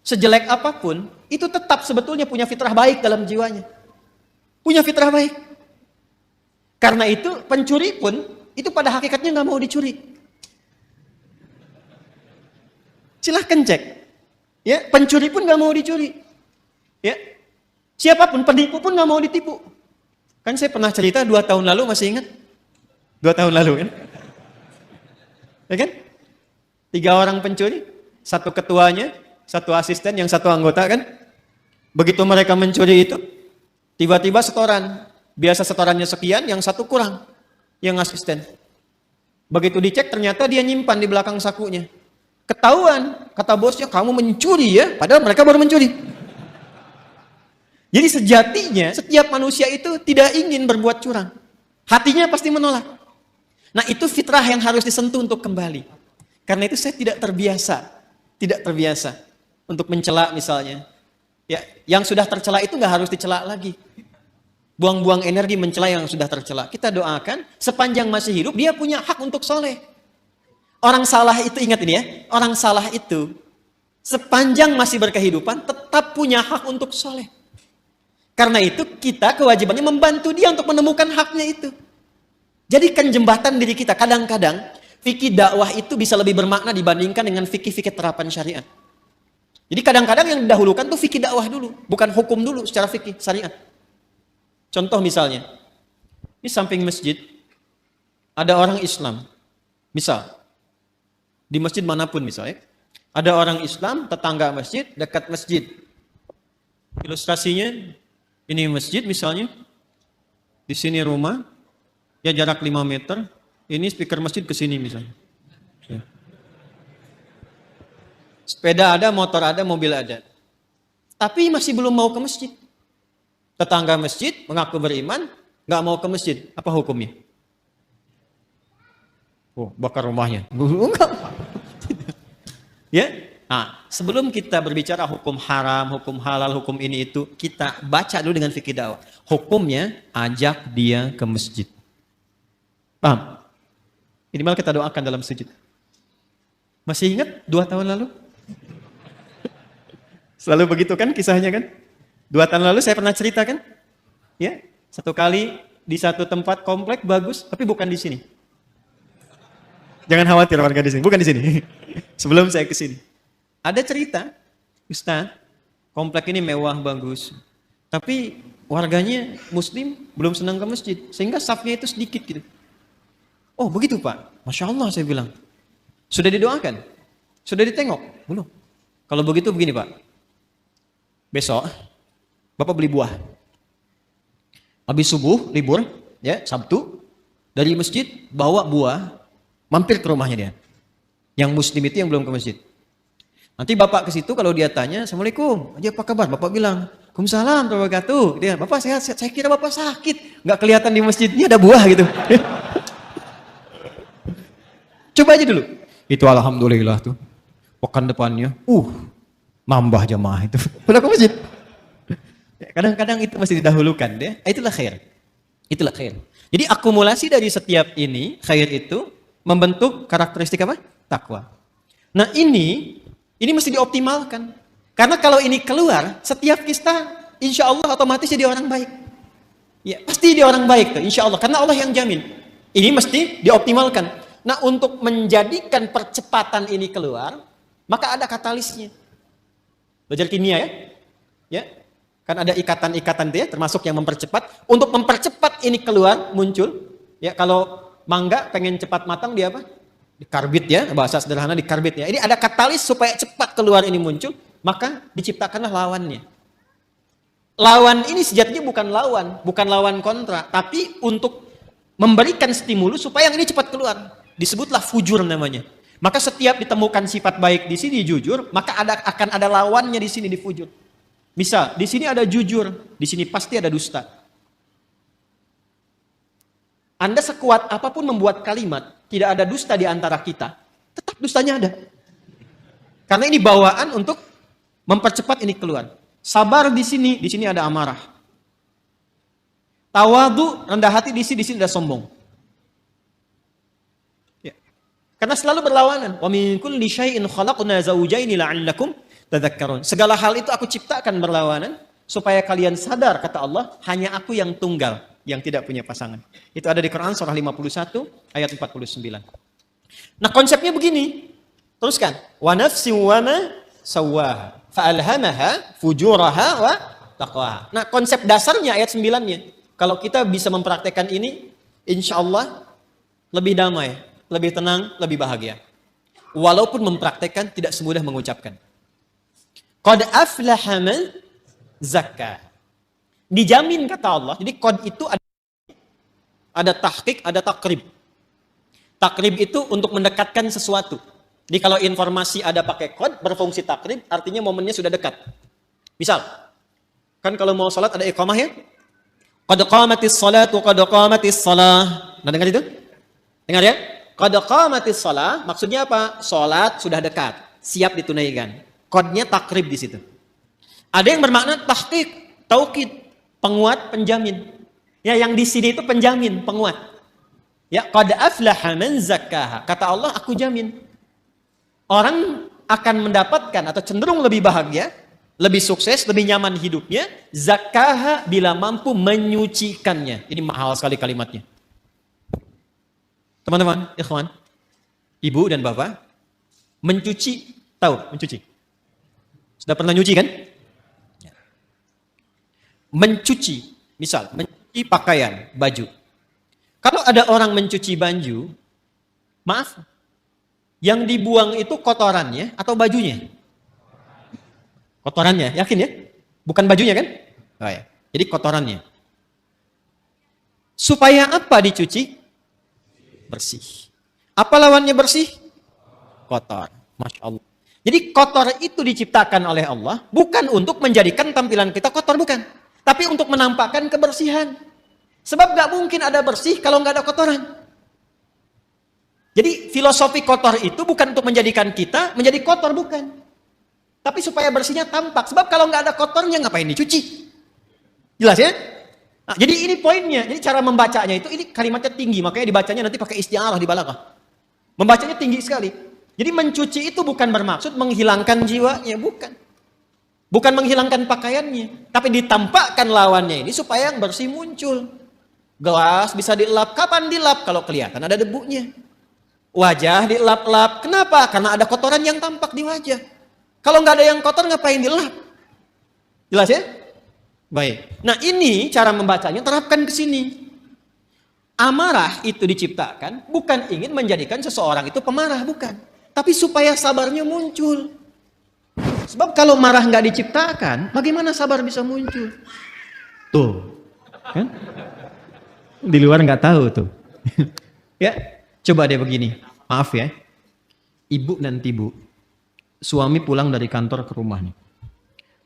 sejelek apapun, itu tetap sebetulnya punya fitrah baik dalam jiwanya. Punya fitrah baik. Karena itu pencuri pun, itu pada hakikatnya nggak mau dicuri. Silahkan cek. Ya, pencuri pun nggak mau dicuri. Ya, siapapun penipu pun nggak mau ditipu. Kan saya pernah cerita 2 tahun lalu, masih ingat? 2 tahun lalu kan? Ya kan? 3 orang pencuri, 1 ketuanya, 1 asisten, yang 1 anggota kan? Begitu mereka mencuri itu, tiba-tiba setoran. Biasa setorannya sekian, yang 1 kurang, yang asisten. Begitu dicek ternyata dia nyimpan di belakang sakunya. Ketahuan, kata bosnya, kamu mencuri ya, padahal mereka baru mencuri. Jadi sejatinya setiap manusia itu tidak ingin berbuat curang. Hatinya pasti menolak. Nah, itu fitrah yang harus disentuh untuk kembali. Karena itu saya tidak terbiasa untuk mencela misalnya. Ya, yang sudah tercela itu nggak harus dicela lagi. Buang-buang energi mencela yang sudah tercela. Kita doakan sepanjang masih hidup dia punya hak untuk soleh. Orang salah itu, ingat ini ya, orang salah itu sepanjang masih berkehidupan tetap punya hak untuk soleh. Karena itu kita kewajibannya membantu dia untuk menemukan haknya itu. Jadikan jembatan diri kita. Kadang-kadang fikih dakwah itu bisa lebih bermakna dibandingkan dengan fikih-fikih terapan syariat. Jadi kadang-kadang yang didahulukan tuh fikih dakwah dulu, bukan hukum dulu secara fikih syariat. Contoh misalnya, di samping masjid ada orang Islam. Misal, di masjid manapun misalnya, ada orang Islam, tetangga masjid, dekat masjid. Ilustrasinya, ini masjid misalnya, di sini rumah, ya jarak 5 meter, ini speaker masjid ke sini misalnya. Ya. Sepeda ada, motor ada, mobil ada. Tapi masih belum mau ke masjid. Tetangga masjid mengaku beriman, nggak mau ke masjid. Apa hukumnya? Oh, bakar rumahnya. Enggak. Ya. Nah, sebelum kita berbicara hukum haram, hukum halal, hukum ini itu, kita baca dulu dengan fikih dakwah. Hukumnya ajak dia ke masjid. Paham? Minimal kita doakan dalam sujud. Masih ingat 2 tahun lalu? Selalu begitu kan kisahnya kan? 2 tahun lalu saya pernah cerita kan? Ya, 1 kali di satu tempat komplek bagus, tapi bukan di sini. Jangan khawatir warga di sini, bukan di sini. Sebelum saya ke sini. Ada cerita, Ustaz, komplek ini mewah bagus. Tapi warganya muslim belum senang ke masjid, sehingga safnya itu sedikit gitu. Oh, begitu Pak. Masya Allah saya bilang. Sudah didoakan? Sudah ditengok? Belum. Kalau begitu begini Pak. Besok Bapak beli buah. Habis subuh, libur, ya, Sabtu, dari masjid bawa buah, mampir ke rumahnya dia. Yang muslim itu yang belum ke masjid. Nanti Bapak ke situ, kalau dia tanya, Assalamualaikum, aja apa kabar? Bapak bilang, Waalaikumsalam warahmatullahi wabarakatuh. Dia, Bapak sehat, sehat. Saya kira Bapak sakit. Nggak kelihatan di masjidnya ada buah gitu. Coba aja dulu. Itu alhamdulillah tuh. Pekan depannya, nambah jamaah itu. Pulang ke masjid. Kadang-kadang itu masih didahulukan deh. Itulah khair. Itulah khair. Jadi akumulasi dari setiap ini, khair itu membentuk karakteristik apa? Takwa. Nah ini mesti dioptimalkan. Karena kalau ini keluar, setiap kita insya Allah otomatis jadi orang baik. Ya, pasti dia orang baik tuh, insya Allah. Karena Allah yang jamin. Ini mesti dioptimalkan. Nah untuk menjadikan percepatan ini keluar, maka ada katalisnya. Belajar kimia ya? Ya, kan ada ikatan-ikatan dia, termasuk yang mempercepat. Untuk mempercepat ini keluar, muncul. Ya, kalau mangga pengen cepat matang dia apa? Dikarbit ya, bahasa sederhana dikarbit ya. Ini ada katalis supaya cepat keluar ini muncul, maka diciptakanlah lawannya. Lawan ini sejatinya bukan lawan kontra, tapi untuk memberikan stimulus supaya yang ini cepat keluar. Disebutlah fujur namanya. Maka setiap ditemukan sifat baik di sini jujur, maka akan ada lawannya di sini di fujur. Misal, di sini ada jujur, di sini pasti ada dusta. Anda sekuat apapun membuat kalimat, tidak ada dusta di antara kita, tetap dustanya ada. Karena ini bawaan untuk mempercepat ini keluar. Sabar di sini ada amarah. Tawadu, rendah hati di sini ada sombong. Ya. Karena selalu berlawanan. Wa min kulli syai'in khalaqna zawjaini la'allakum tadhakkarun. Segala hal itu aku ciptakan berlawanan supaya kalian sadar, kata Allah, hanya aku yang tunggal, yang tidak punya pasangan. Itu ada di Quran surah 51 ayat 49. Nah, konsepnya begini. Teruskan. Wa nafsi wa ma sawwaha fa'alhamaha fujuraha wa taqwaha. Nah, konsep dasarnya ayat 9-nya. Kalau kita bisa mempraktekkan ini, insya Allah lebih damai, lebih tenang, lebih bahagia. Walaupun mempraktekkan tidak semudah mengucapkan. Qad aflaha man zakka. Dijamin kata Allah. Jadi qad itu ada tahqiq, ada takrib. Takrib itu untuk mendekatkan sesuatu. Jadi kalau informasi ada pakai qad, berfungsi takrib, artinya momennya sudah dekat. Misal, kan kalau mau salat ada iqamah ya? Qad qamatis salatu, qad qamatis salah. Nah, dengar itu? Dengar ya? Qad qamatis salah, maksudnya apa? Salat sudah dekat, siap ditunaikan. Qadnya takrib di situ. Ada yang bermakna tahqiq, taukid, penguat, penjamin. Ya, yang di sini itu penjamin, penguat. Ya, qad aflaha man zakkaha. Kata Allah, aku jamin. Orang akan mendapatkan atau cenderung lebih bahagia, lebih sukses, lebih nyaman hidupnya, zakkaha bila mampu menyucikannya. Ini mahal sekali kalimatnya. Teman-teman, ikhwan, ibu dan bapak, mencuci, tahu mencuci? Sudah pernah nyuci kan? Mencuci, misal, mencuci pakaian, baju. Kalau ada orang mencuci baju, maaf, yang dibuang itu kotorannya atau bajunya? Kotorannya, yakin ya? Bukan bajunya kan? Oh ya. Jadi kotorannya. Supaya apa dicuci? Bersih. Apa lawannya bersih? Kotor. Masya Allah. Jadi kotor itu diciptakan oleh Allah bukan untuk menjadikan tampilan kita kotor, bukan. Tapi untuk menampakkan kebersihan. Sebab gak mungkin ada bersih kalau gak ada kotoran. Jadi filosofi kotor itu bukan untuk menjadikan kita menjadi kotor, bukan. Tapi supaya bersihnya tampak. Sebab kalau nggak ada kotornya ngapain dicuci? Jelas ya? Nah, jadi ini poinnya. Jadi cara membacanya itu, ini kalimatnya tinggi. Makanya dibacanya nanti pakai isti'arah di balaghah. Membacanya tinggi sekali. Jadi mencuci itu bukan bermaksud menghilangkan jiwanya, bukan. Bukan menghilangkan pakaiannya. Tapi ditampakkan lawannya ini supaya yang bersih muncul. Gelas bisa dilap. Kapan dilap? Kalau kelihatan ada debunya. Wajah dilap-lap. Kenapa? Karena ada kotoran yang tampak di wajah. Kalau nggak ada yang kotor, ngapain dilap? Jelas ya? Baik. Nah ini cara membacanya, terapkan ke sini. Amarah itu diciptakan bukan ingin menjadikan seseorang itu pemarah, bukan. Tapi supaya sabarnya muncul. Sebab kalau marah nggak diciptakan, bagaimana sabar bisa muncul? Tuh, kan? Di luar nggak tahu tuh. Ya, coba deh begini. Maaf ya, ibu nanti bu, suami pulang dari kantor ke rumah nih.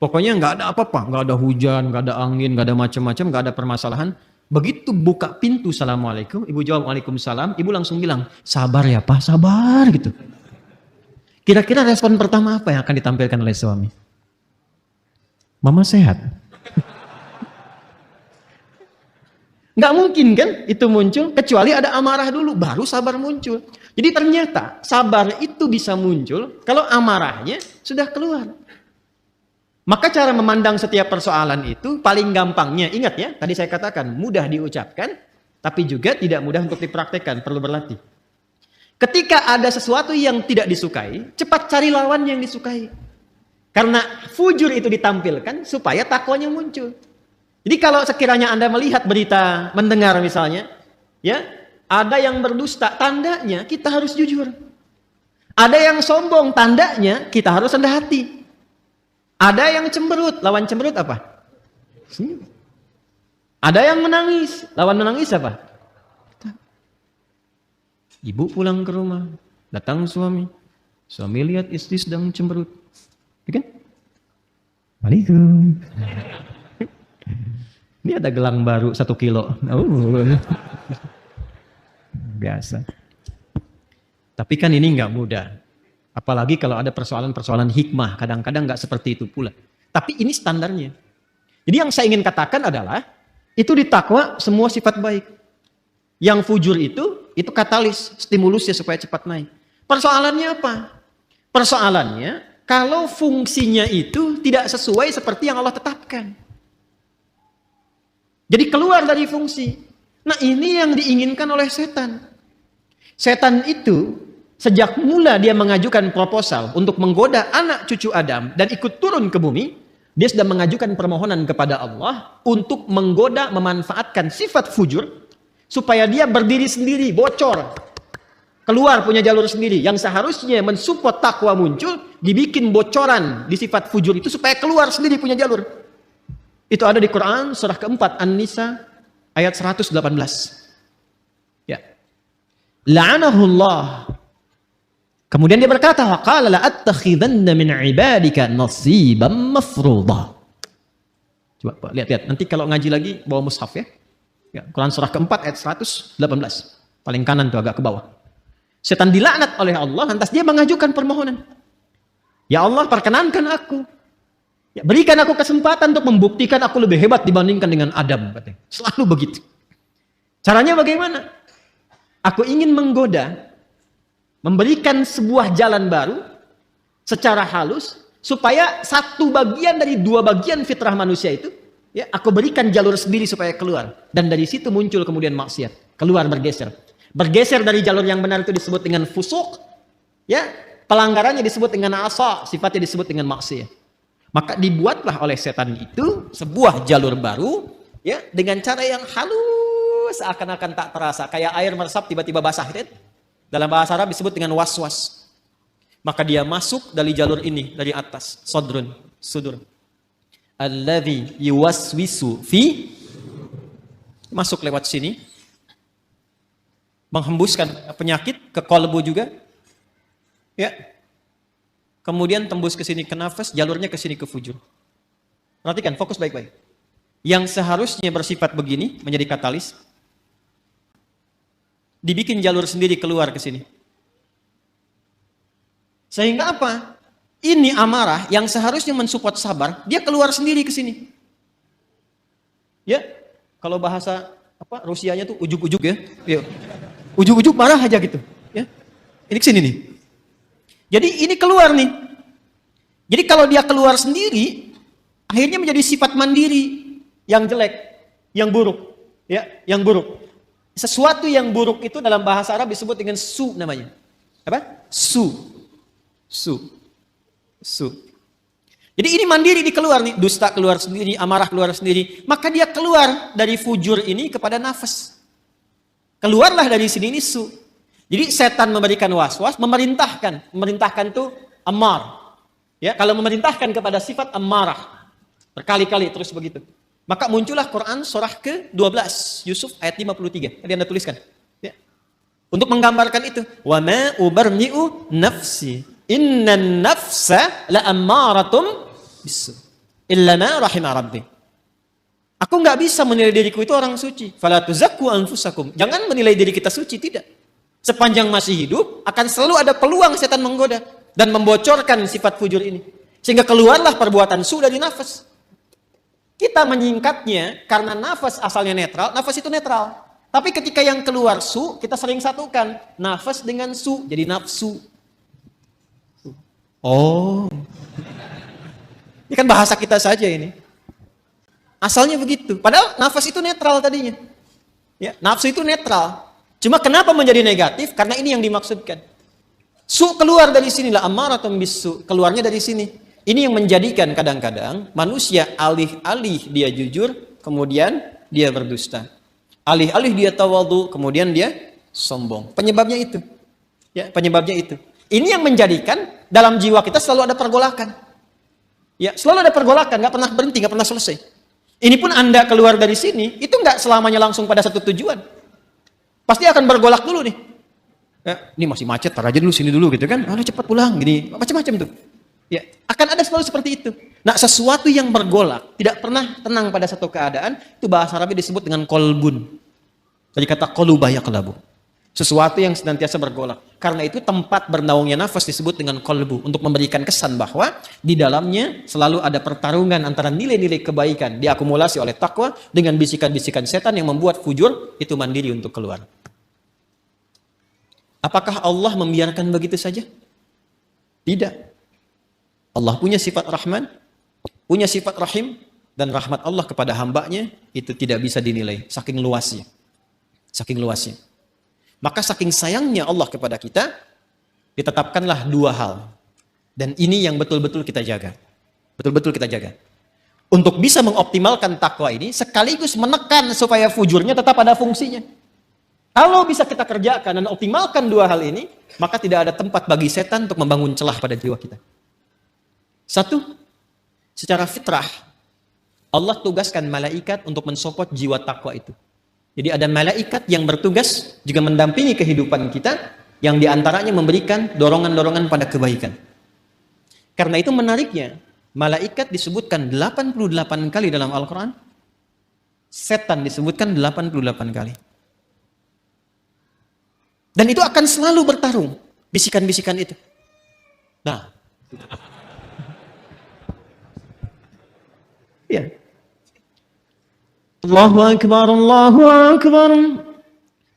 Pokoknya nggak ada apa-apa, nggak ada hujan, nggak ada angin, nggak ada macam-macam, nggak ada permasalahan. Begitu buka pintu, Assalamualaikum, ibu jawab Waalaikumsalam, ibu langsung bilang, sabar ya Pak, sabar gitu. Kira-kira respon pertama apa yang akan ditampilkan oleh suami? Mama sehat. Nggak mungkin kan itu muncul, kecuali ada amarah dulu, baru sabar muncul. Jadi ternyata sabar itu bisa muncul kalau amarahnya sudah keluar. Maka cara memandang setiap persoalan itu paling gampangnya, ingat ya, tadi saya katakan mudah diucapkan, tapi juga tidak mudah untuk dipraktekkan, perlu berlatih. Ketika ada sesuatu yang tidak disukai, cepat cari lawan yang disukai. Karena fujur itu ditampilkan supaya takwanya muncul. Jadi kalau sekiranya Anda melihat berita, mendengar misalnya, ya, ada yang berdusta, tandanya kita harus jujur. Ada yang sombong, tandanya kita harus rendah hati. Ada yang cemberut, lawan cemberut apa? Senyum. Ada yang menangis, lawan menangis apa? Ibu pulang ke rumah, datang suami. Suami lihat istri sedang cemberut. Ya kan? Waalaikum. Ini ada gelang baru 1 kilo. Biasa. Tapi kan ini nggak mudah. Apalagi kalau ada persoalan-persoalan hikmah, kadang-kadang nggak seperti itu pula. Tapi ini standarnya. Jadi yang saya ingin katakan adalah, itu di takwa semua sifat baik. Yang fujur itu katalis, stimulusnya supaya cepat naik. Persoalannya apa? Persoalannya, kalau fungsinya itu tidak sesuai seperti yang Allah tetapkan. Jadi keluar dari fungsi. Nah ini yang diinginkan oleh setan. Setan itu, sejak mula dia mengajukan proposal untuk menggoda anak cucu Adam dan ikut turun ke bumi, dia sudah mengajukan permohonan kepada Allah untuk menggoda, memanfaatkan sifat fujur supaya dia berdiri sendiri, bocor, keluar punya jalur sendiri. Yang seharusnya mensupport takwa muncul, dibikin bocoran di sifat fujur itu supaya keluar sendiri punya jalur. Itu ada di Quran surah keempat An-Nisa ayat 118. Ya. La'anahullah. Kemudian dia berkata, "Waqala la'attakhidanna min 'ibadika nasiban mafruḍa." Coba Pak, lihat. Nanti kalau ngaji lagi bawa mushaf ya. Ya, Quran surah keempat ayat 118. Paling kanan tuh agak ke bawah. Setan dilaknat oleh Allah, lantas dia mengajukan permohonan. Ya Allah, perkenankan aku. Ya, berikan aku kesempatan untuk membuktikan aku lebih hebat dibandingkan dengan Adam, katanya. Selalu begitu. Caranya bagaimana? Aku ingin menggoda, memberikan sebuah jalan baru secara halus supaya satu bagian dari 2 bagian fitrah manusia itu, ya, aku berikan jalur sendiri supaya keluar. Dan dari situ muncul kemudian maksiat, keluar bergeser. Bergeser dari jalur yang benar itu disebut dengan fusuk, ya, pelanggarannya disebut dengan asa, sifatnya disebut dengan maksiat. Maka dibuatlah oleh setan itu sebuah jalur baru, ya, dengan cara yang halus, seakan-akan tak terasa, kayak air meresap tiba-tiba basah, gitu. Dalam bahasa Arab disebut dengan was-was. Maka dia masuk dari jalur ini, dari atas, sudur. Alladzi yuwaswisu fi, masuk lewat sini, menghembuskan penyakit ke kolbu juga, ya. Kemudian tembus ke sini ke nafas, jalurnya ke sini ke fujur. Perhatikan, fokus baik-baik. Yang seharusnya bersifat begini, menjadi katalis, dibikin jalur sendiri keluar ke sini. Sehingga apa? Ini amarah yang seharusnya mensupport sabar, dia keluar sendiri ke sini. Ya, kalau bahasa apa Rusianya tuh ujuk-ujuk ya. Ya. Ujuk-ujuk marah aja gitu, ya. Ini ke sini nih. Jadi ini keluar nih. Jadi kalau dia keluar sendiri, akhirnya menjadi sifat mandiri yang jelek, yang buruk, ya, yang buruk. Sesuatu yang buruk itu dalam bahasa Arab disebut dengan su namanya. Apa? Su. Jadi ini mandiri dikeluar nih, dusta keluar sendiri, amarah keluar sendiri. Maka dia keluar dari fujur ini kepada nafas. Keluarlah dari sini ini su. Jadi setan memberikan was-was, memerintahkan itu ammar. Ya, kalau memerintahkan kepada sifat ammarah, berkali-kali terus begitu. Maka muncullah Quran surah ke-12, Yusuf ayat 53. Tadi Anda tuliskan. Ya. Untuk menggambarkan itu, wa ma ubarni'u nafsi, innan nafsa la ammaratum bisu. illa ma rahima rabbi. Aku nggak bisa menilai diriku itu orang suci. Fala tuzakku anfusakum. Jangan menilai diri kita suci, tidak. Sepanjang masih hidup, akan selalu ada peluang setan menggoda dan membocorkan sifat fujur ini. Sehingga keluarlah perbuatan su dari nafas. Kita menyingkatnya karena nafas asalnya netral, nafas itu netral. Tapi ketika yang keluar su, kita sering satukan nafas dengan su, jadi nafsu. Oh. Ini kan bahasa kita saja ini. Asalnya begitu. Padahal nafas itu netral tadinya. Ya, nafsu itu netral. Cuma kenapa menjadi negatif? Karena ini yang dimaksudkan. Su keluar dari sinilah, ammaratun bisu. Keluarnya dari sini. Ini yang menjadikan kadang-kadang manusia alih-alih dia jujur, kemudian dia berdusta. Alih-alih dia tawadhu, kemudian dia sombong. Penyebabnya itu. Ya, penyebabnya itu. Ini yang menjadikan dalam jiwa kita selalu ada pergolakan. Ya, selalu ada pergolakan, nggak pernah berhenti, nggak pernah selesai. Ini pun Anda keluar dari sini, itu nggak selamanya langsung pada satu tujuan. Pasti akan bergolak dulu nih. Ya, ini masih macet, tar aja dulu sini dulu gitu kan. Aduh cepat pulang, gini macam-macam tuh. Ya, akan ada selalu seperti itu. Nah, sesuatu yang bergolak, tidak pernah tenang pada satu keadaan, itu bahasa Arabnya disebut dengan kolbun. Dari kata qoluba yaqlabu. Sesuatu yang senantiasa bergolak. Karena itu tempat bernaungnya nafas disebut dengan kolbu. Untuk memberikan kesan bahwa di dalamnya selalu ada pertarungan antara nilai-nilai kebaikan diakumulasi oleh takwa dengan bisikan-bisikan setan yang membuat fujur itu mandiri untuk keluar. Apakah Allah membiarkan begitu saja? Tidak. Allah punya sifat Rahman, punya sifat Rahim, dan rahmat Allah kepada hambanya itu tidak bisa dinilai. Saking luasnya. Saking luasnya. Maka saking sayangnya Allah kepada kita, ditetapkanlah dua hal. Dan ini yang betul-betul kita jaga. Betul-betul kita jaga. Untuk bisa mengoptimalkan takwa ini, sekaligus menekan supaya fujurnya tetap ada fungsinya. Kalau bisa kita kerjakan dan optimalkan dua hal ini, maka tidak ada tempat bagi setan untuk membangun celah pada jiwa kita. Satu, secara fitrah, Allah tugaskan malaikat untuk mensupport jiwa takwa itu. Jadi ada malaikat yang bertugas juga mendampingi kehidupan kita, yang diantaranya memberikan dorongan-dorongan pada kebaikan. Karena itu menariknya, malaikat disebutkan 88 kali dalam Al-Quran, setan disebutkan 88 kali. Dan itu akan selalu bertarung, bisikan-bisikan itu. Nah, ya. Allahu Akbar, Allahu Akbar.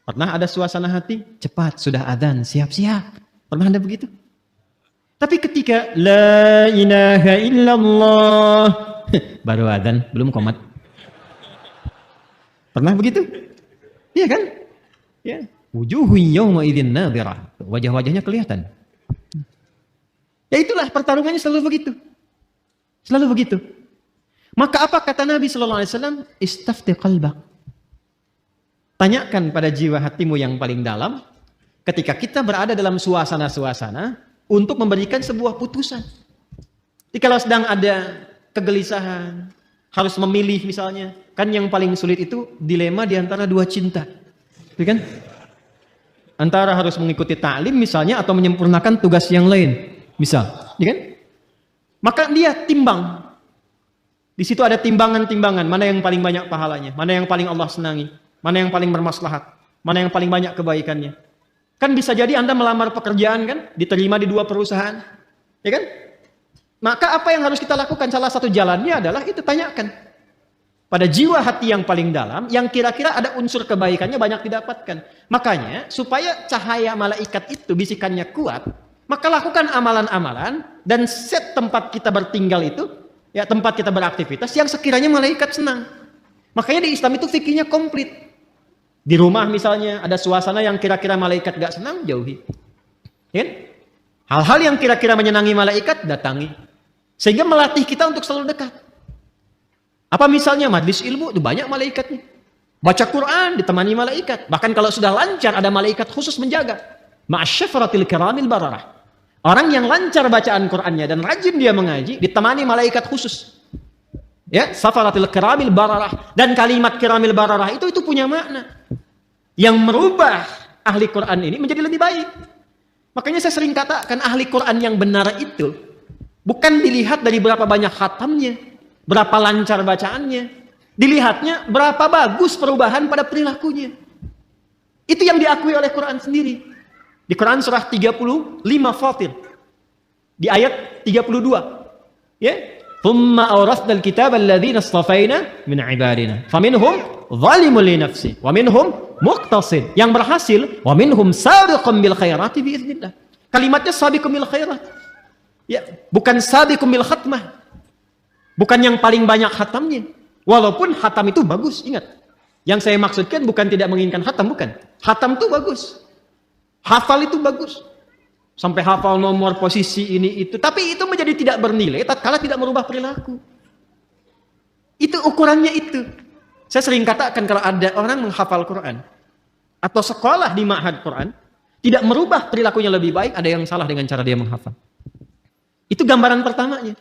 Pernah ada suasana hati? Cepat, sudah adzan, siap-siap. Pernah ada begitu? Tapi ketika La ilaha illallah baru adzan, belum qomat. Pernah begitu? Iya kan? Ya. Wujuhu yawma idzin nadhirah. Wajah-wajahnya kelihatan. Ya itulah pertarungannya selalu begitu. Selalu begitu. Maka apa kata Nabi sallallahu alaihi wasallam? Istafti qalbak. Tanyakan pada jiwa hatimu yang paling dalam ketika kita berada dalam suasana-suasana untuk memberikan sebuah putusan. Jadi kalau sedang ada kegelisahan, harus memilih misalnya, kan yang paling sulit itu dilema di antara dua cinta. Gitu kan? Antara harus mengikuti ta'lim misalnya atau menyempurnakan tugas yang lain. Misal, gitu kan? Maka dia timbang. Di situ ada timbangan-timbangan, mana yang paling banyak pahalanya, mana yang paling Allah senangi, mana yang paling bermaslahat, mana yang paling banyak kebaikannya. Kan bisa jadi Anda melamar pekerjaan kan, diterima di dua perusahaan, ya kan? Maka apa yang harus kita lakukan? Salah satu jalannya adalah itu tanyakan pada jiwa hati yang paling dalam, yang kira-kira ada unsur kebaikannya banyak didapatkan. Makanya supaya cahaya malaikat itu bisikannya kuat, maka lakukan amalan-amalan dan set tempat kita bertinggal itu, ya tempat kita beraktivitas yang sekiranya malaikat senang. Makanya di Islam itu fikihnya komplit. Di rumah misalnya ada suasana yang kira-kira malaikat gak senang, jauhi. Ya? Hal-hal yang kira-kira menyenangi malaikat, datangi. Sehingga melatih kita untuk selalu dekat. Apa misalnya majlis ilmu, itu banyak malaikatnya. Baca Quran, ditemani malaikat. Bahkan kalau sudah lancar, ada malaikat khusus menjaga. Ma'asyafratil kiramil bararah. Orang yang lancar bacaan Qur'annya dan rajin dia mengaji, ditemani malaikat khusus. Ya, safaratil kiramil bararah. Dan kalimat kiramil bararah itu punya makna. Yang merubah ahli Qur'an ini menjadi lebih baik. Makanya saya sering katakan ahli Qur'an yang benar itu bukan dilihat dari berapa banyak khatamnya. berapa lancar bacaannya, dilihatnya berapa bagus perubahan pada perilakunya. Itu yang diakui oleh Quran sendiri. Di Quran surah 35 Fatir, di ayat 32, ya, thumma awrathna al-kitaba alladhina istafaina min ibadina faminhum zalimun li nafsi wa minhum muqtasid, yang berhasil, wa minhum sabiqun bil khairati bi idznillah. Kalimatnya sabiqun bil khairat, ya, bukan sabiqun bil khatmah, bukan yang paling banyak khatamnya. Walaupun khatam itu bagus, ingat, yang saya maksudkan bukan tidak menginginkan khatam, bukan. Khatam itu bagus, hafal itu bagus, sampai hafal nomor, posisi, ini itu, tapi itu menjadi tidak bernilai tatkala tidak merubah perilaku. Itu ukurannya itu. Saya sering katakan, kalau ada orang menghafal Quran atau sekolah di ma'had Quran tidak merubah perilakunya lebih baik, ada yang salah dengan cara dia menghafal. Itu gambaran pertamanya.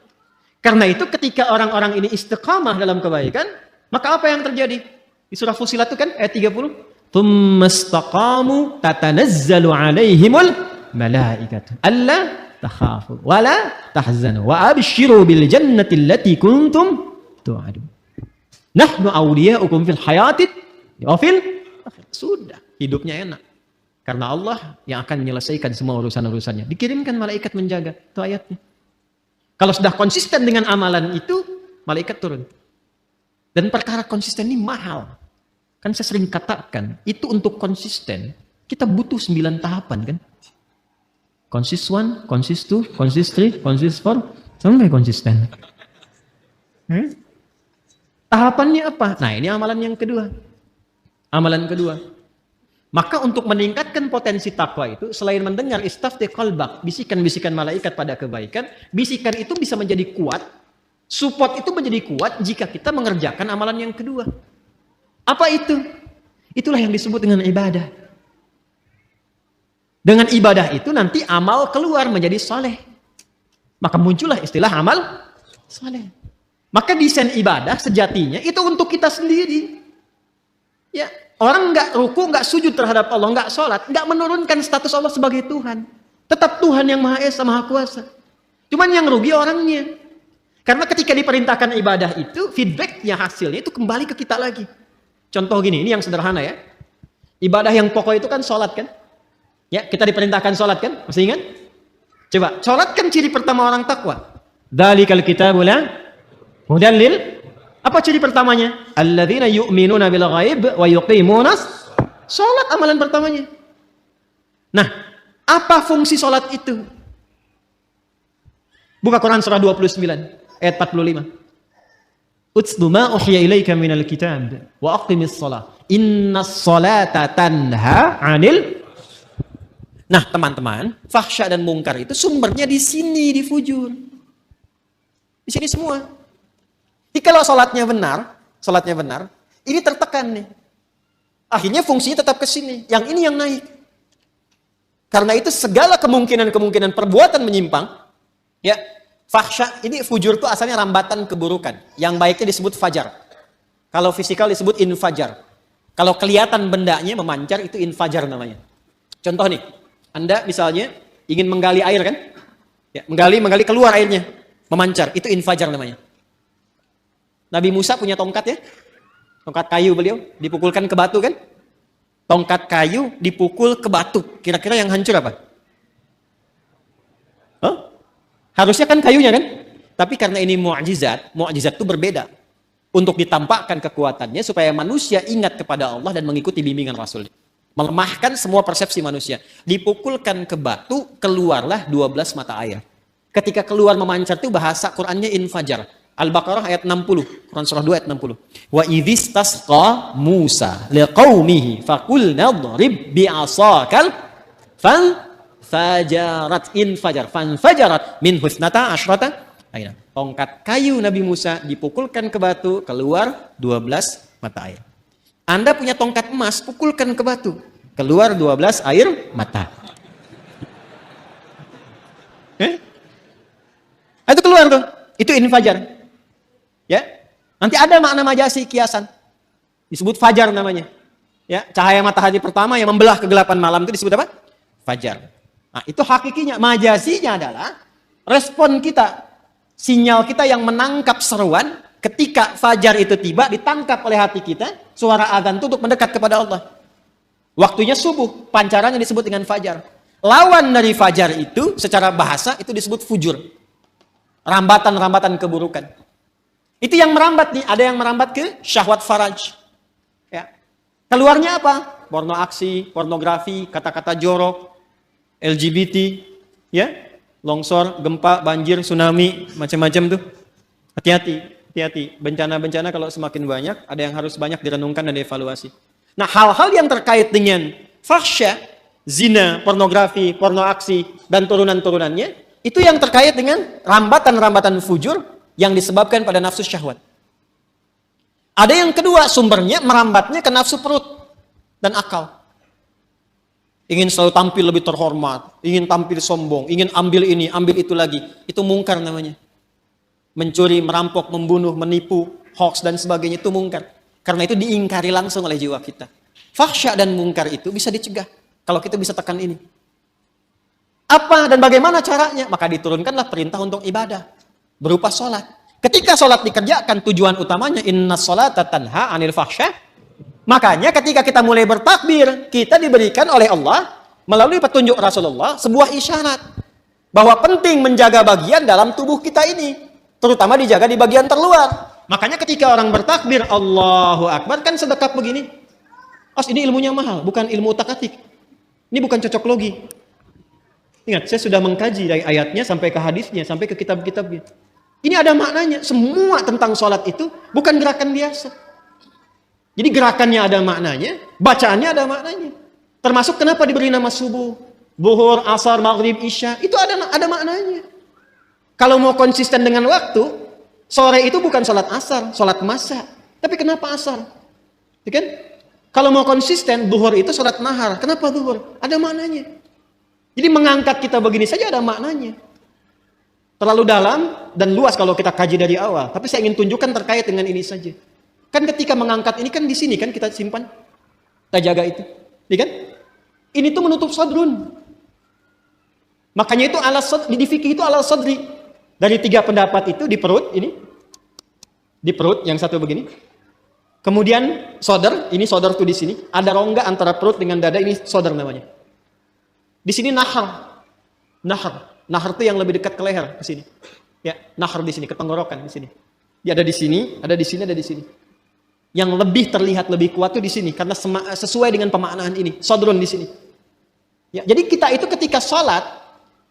Karena itu ketika orang-orang ini istiqamah dalam kebaikan, maka apa yang terjadi? Di surah Fussilat itu kan ayat 30, "Tsumma istaqamu tatanazzalu 'alaihimul malaikatu alla takhafu wa la tahzanu wa abshiru bil jannati allati kuntum tu'adun. Nahnu awliya'ukum fil hayatid wa fil akhirah." Sudah, hidupnya enak. Karena Allah yang akan menyelesaikan semua urusan-urusannya. Dikirimkan malaikat menjaga. Itu ayatnya. Kalau sudah konsisten dengan amalan itu, malaikat turun. Dan perkara konsisten ini mahal. Kan saya sering katakan, itu untuk konsisten, kita butuh 9 tahapan kan. Consist 1, consist 2, consist 3, consist 4, sampai konsisten. Tahapannya apa? Nah, ini amalan yang kedua. Amalan kedua. Maka untuk meningkatkan potensi takwa itu, selain mendengar istafti qalbak, bisikan-bisikan malaikat pada kebaikan, bisikan itu bisa menjadi kuat, support itu menjadi kuat jika kita mengerjakan amalan yang kedua. Apa itu? Itulah yang disebut dengan ibadah. Dengan ibadah itu nanti amal keluar menjadi soleh. Maka muncullah istilah amal soleh. Maka desain ibadah sejatinya itu untuk kita sendiri. Ya, orang nggak ruku, nggak sujud terhadap Allah, nggak sholat, nggak menurunkan status Allah sebagai Tuhan. Tetap Tuhan yang Maha Esa, Maha Kuasa. Cuman yang rugi orangnya. Karena ketika diperintahkan ibadah itu, feedbacknya, hasilnya itu kembali ke kita lagi. Contoh gini, ini yang sederhana ya. Ibadah yang pokok itu kan sholat kan? Ya, kita diperintahkan sholat kan? Masih ingat? Coba, sholat kan ciri pertama orang takwa. Dzalikal kitabu la hudan lil. Apa ciri pertamanya? Alladzina yu'minuna bil ghaib wa yuqimunas. Sholat amalan pertamanya. Nah, apa fungsi sholat itu? Buka Quran surah 29 ayat 45. Utslu ma uhiya ilaika minal kitab wa aqimis shalah. Innas salata tanha 'anil. Nah, teman-teman, fahsya dan mungkar itu sumbernya di sini, di fujur. Di sini semua. Jadi kalau salatnya benar, ini tertekan nih. Akhirnya fungsinya tetap ke sini. Yang ini yang naik. Karena itu segala kemungkinan perbuatan menyimpang, ya, fahsya, ini fujur itu asalnya rambatan keburukan. Yang baiknya disebut fajar. Kalau fisikal disebut infajar. Kalau kelihatan bendanya memancar, itu infajar namanya. Contoh nih, Anda misalnya ingin menggali air kan? Ya, menggali keluar airnya, memancar, itu infajar namanya. Nabi Musa punya tongkat ya? Tongkat kayu beliau, dipukulkan ke batu kan? Tongkat kayu dipukul ke batu. Kira-kira yang hancur apa? Huh? Harusnya kan kayunya kan? Tapi karena ini mu'jizat itu berbeda. Untuk ditampakkan kekuatannya supaya manusia ingat kepada Allah dan mengikuti bimbingan Rasul. Melemahkan semua persepsi manusia. Dipukulkan ke batu, keluarlah 12 mata air. Ketika keluar memancar itu bahasa Qur'annya infajar. Al-Baqarah ayat 60. Quran surah 2 ayat 60. Wa idhistasqa Musa liqaumihi faqulna dhrib bi'asakal fanfajarat fanfajarat min husnata asyrata aina. Tongkat kayu Nabi Musa dipukulkan ke batu, keluar 12 mata air. Anda punya tongkat emas, pukulkan ke batu, keluar 12 air mata. Itu keluar tuh, itu infajar. Ya, nanti ada makna majasi kiasan, disebut fajar namanya. Ya, cahaya matahari pertama yang membelah kegelapan malam itu disebut apa? Fajar. Nah, itu hakikinya. Majasinya adalah respon kita, sinyal kita yang menangkap seruan ketika fajar itu tiba, ditangkap oleh hati kita, suara adzan itu untuk mendekat kepada Allah. Waktunya subuh, pancarannya disebut dengan fajar. Lawan dari fajar itu, secara bahasa, itu disebut fujur. Rambatan-rambatan keburukan. Itu yang merambat nih, ada yang merambat ke syahwat faraj. Ya. Keluarnya apa? Porno aksi, pornografi, kata-kata jorok, LGBT, ya, longsor, gempa, banjir, tsunami, macam-macam tuh. Hati-hati. Bencana-bencana kalau semakin banyak, ada yang harus banyak direnungkan dan dievaluasi. Nah, hal-hal yang terkait dengan fahsya, zina, pornografi, porno aksi, dan turunan-turunannya, itu yang terkait dengan rambatan-rambatan fujur yang disebabkan pada nafsu syahwat. Ada yang kedua, sumbernya merambatnya ke nafsu perut dan akal. Ingin selalu tampil lebih terhormat, ingin tampil sombong, ingin ambil ini, ambil itu lagi. Itu mungkar namanya. Mencuri, merampok, membunuh, menipu, hoax, dan sebagainya itu mungkar. Karena itu diingkari langsung oleh jiwa kita. Fahsya dan mungkar itu bisa dicegah kalau kita bisa tekan ini. Apa dan bagaimana caranya? Maka diturunkanlah perintah untuk ibadah berupa sholat. Ketika sholat dikerjakan, tujuan utamanya inna sholata tanha anil fahsya. Makanya ketika kita mulai bertakbir, kita diberikan oleh Allah melalui petunjuk Rasulullah sebuah isyarat bahwa penting menjaga bagian dalam tubuh kita ini, terutama dijaga di bagian terluar. Makanya ketika orang bertakbir Allahu Akbar kan sedekap begini. Ini ilmunya mahal, bukan ilmu utak-atik. Ini bukan cocok logi. Ingat, saya sudah mengkaji dari ayatnya sampai ke hadisnya, sampai ke kitab-kitabnya. Ini ada maknanya. Semua tentang sholat itu bukan gerakan biasa. Jadi gerakannya ada maknanya, bacaannya ada maknanya. Termasuk kenapa diberi nama subuh, zuhur, asar, maghrib, isya. Itu ada maknanya. Kalau mau konsisten dengan waktu, sore itu bukan sholat asar, sholat masa. Tapi kenapa asar? Ya kan? Kalau mau konsisten, zuhur itu sholat nahar. Kenapa zuhur? Ada maknanya. Jadi mengangkat kita begini saja ada maknanya. Terlalu dalam dan luas kalau kita kaji dari awal. Tapi saya ingin tunjukkan terkait dengan ini saja. Kan ketika mengangkat ini kan di sini kan kita simpan. Kita jaga itu. Ya kan? Ini tuh menutup sadrun. Makanya itu di fikih itu ala sadri. Dari 3 pendapat itu di perut ini. Di perut yang satu begini. Kemudian sodar, ini sodar tuh di sini. Ada rongga antara perut dengan dada, ini sodar namanya. Di sini nahar. Nahar itu yang lebih dekat ke leher, ke sini. Ya, nahar di sini, ke tenggorokan di sini. Dia ada di sini, ada di sini, ada di sini. Yang lebih terlihat lebih kuat tuh di sini karena sesuai dengan pemaknaan ini. Sodrun di sini. Ya, jadi kita itu ketika sholat,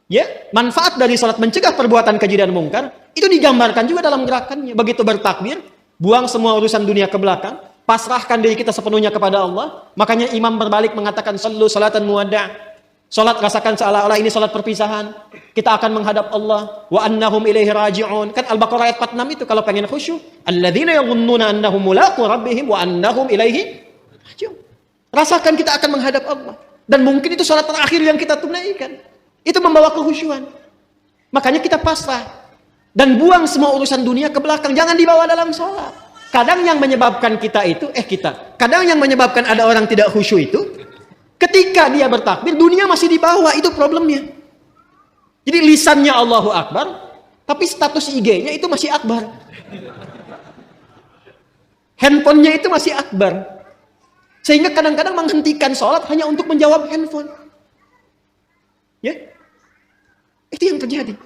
ya, manfaat dari sholat mencegah perbuatan keji dan mungkar itu digambarkan juga dalam gerakannya. Begitu bertakbir, buang semua urusan dunia ke belakang, pasrahkan diri kita sepenuhnya kepada Allah. Makanya imam berbalik mengatakan sallu salatan muwadda'. Salat rasakan seolah-olah ini salat perpisahan. Kita akan menghadap Allah wa annahum ilaihi raji'un. Kan Al-Baqarah ayat 46 itu kalau pengen khusyuk, alladzina yadhunnuna annahum mulaqu rabbihim wa annahum ilaihi raji'un. Rasakan kita akan menghadap Allah dan mungkin itu salat terakhir yang kita tunaikan. Itu membawa kehusyuan. Makanya kita pasrah dan buang semua urusan dunia ke belakang, jangan dibawa dalam salat. Kadang yang menyebabkan kadang yang menyebabkan ada orang tidak khusyuk itu ketika dia bertakbir, dunia masih di bawah, itu problemnya. Jadi lisannya Allahu Akbar, tapi status IG-nya itu masih Akbar. Handphonenya itu masih Akbar. Sehingga kadang-kadang menghentikan sholat hanya untuk menjawab handphone. Ya, itu yang terjadi.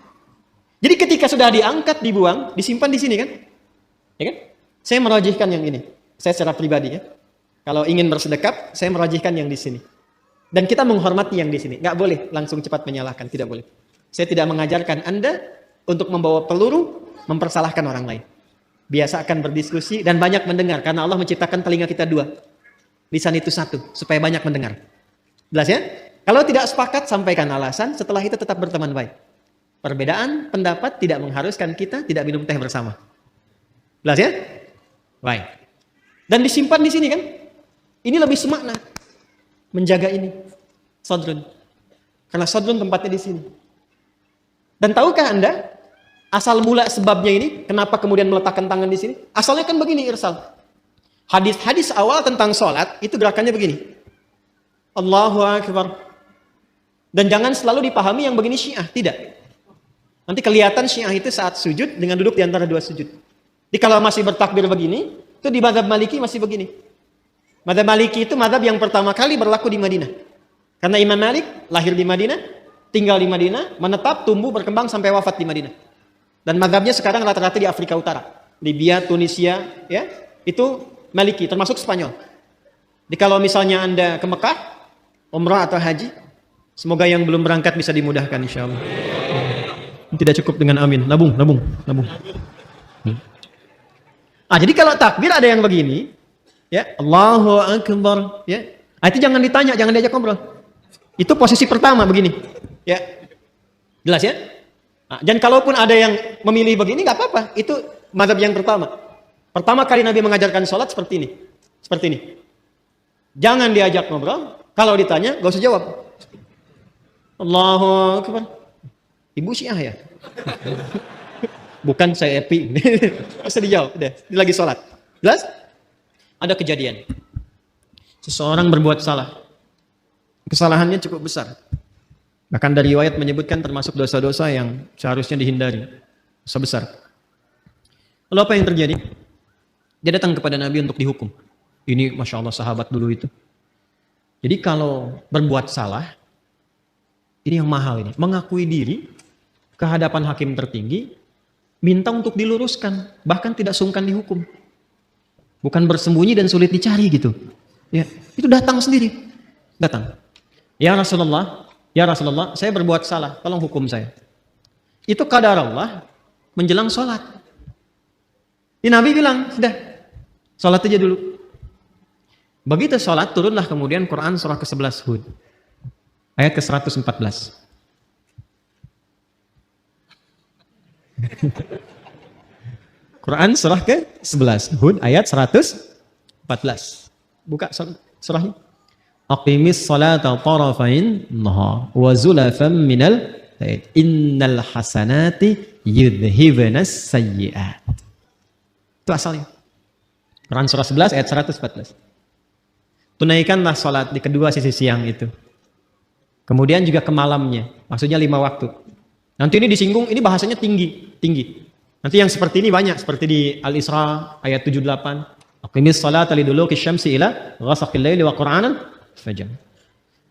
Jadi ketika sudah diangkat, dibuang, disimpan di sini kan? Ya kan? Saya merajihkan yang ini. Saya secara pribadi ya. Kalau ingin bersedekap, saya merajihkan yang di sini. Dan kita menghormati yang di sini. Nggak boleh langsung cepat menyalahkan. Tidak boleh. Saya tidak mengajarkan Anda untuk membawa peluru, mempersalahkan orang lain. Biasakan berdiskusi dan banyak mendengar. Karena Allah menciptakan telinga kita 2. Lisan itu 1. Supaya banyak mendengar. Jelas ya? Kalau tidak sepakat, sampaikan alasan. Setelah itu tetap berteman baik. Perbedaan pendapat tidak mengharuskan kita tidak minum teh bersama. Jelas ya? Baik. Dan disimpan di sini kan? Ini lebih semakna. Menjaga ini sodrun, karena sodrun tempatnya di sini. Dan tahukah Anda asal mula sebabnya ini? Kenapa kemudian meletakkan tangan di sini? Asalnya kan begini, Irsal. Hadis-hadis awal tentang sholat itu gerakannya begini. Allahu Akbar. Dan jangan selalu dipahami yang begini Syiah, tidak. Nanti kelihatan Syiah itu saat sujud dengan duduk di antara 2 sujud. Jadi kalau masih bertakbir begini, itu di mazhab Maliki masih begini. Mazhab Maliki itu mazhab yang pertama kali berlaku di Madinah. Karena Imam Malik lahir di Madinah, tinggal di Madinah, menetap, tumbuh, berkembang sampai wafat di Madinah. Dan mazhabnya sekarang rata-rata di Afrika Utara, Libya, Tunisia, ya, itu Maliki, termasuk Spanyol. Jadi kalau misalnya Anda ke Mekah, umrah atau haji, semoga yang belum berangkat bisa dimudahkan insya Allah. Tidak cukup dengan amin, nabung. Jadi kalau takbir ada yang begini, ya, Allahu Akbar, ya, itu jangan ditanya, jangan diajak ngobrol. Itu posisi pertama begini, ya, jelas ya. Dan kalaupun ada yang memilih begini, nggak apa-apa. Itu mazhab yang pertama. Pertama kali Nabi mengajarkan sholat seperti ini. Jangan diajak ngobrol. Kalau ditanya, gak usah jawab. Allahu Akbar. Ibu Syiah ya? Bukan saya epi. Gak usah dijawab. Udah, dia lagi sholat. Jelas? Ada kejadian. Seseorang berbuat salah. Kesalahannya cukup besar. Bahkan dari riwayat menyebutkan termasuk dosa-dosa yang seharusnya dihindari. Dosa besar. Lalu apa yang terjadi? Dia datang kepada Nabi untuk dihukum. Ini Masya Allah sahabat dulu itu. Jadi kalau berbuat salah, ini yang mahal ini. Mengakui diri ke hadapan hakim tertinggi, minta untuk diluruskan. Bahkan tidak sungkan dihukum. Bukan bersembunyi dan sulit dicari gitu. Ya, itu datang sendiri. Datang. Ya Rasulullah, saya berbuat salah, tolong hukum saya. Itu qadar Allah menjelang sholat. Nabi bilang, sudah, sholat aja dulu. Begitu sholat, turunlah kemudian Quran surah ke-11 Hud. Ayat ke-114. Quran surah ke-11 Hud ayat 114. Buka surahnya. Aqimis salata tarafain nahar wa zulafan minal lail innal hasanati yudhhibunas sayyi'at. Itu asalnya. Quran surah 11 ayat 114. Tunaikanlah salat di kedua sisi siang itu. Kemudian juga ke malamnya. Maksudnya 5 waktu. Nanti ini disinggung, ini bahasanya tinggi. Nanti yang seperti ini banyak, seperti di Al-Isra ayat 78. Aqimis salata liduluki syamsi ila ghasaqil laili wa qur'anan fajr.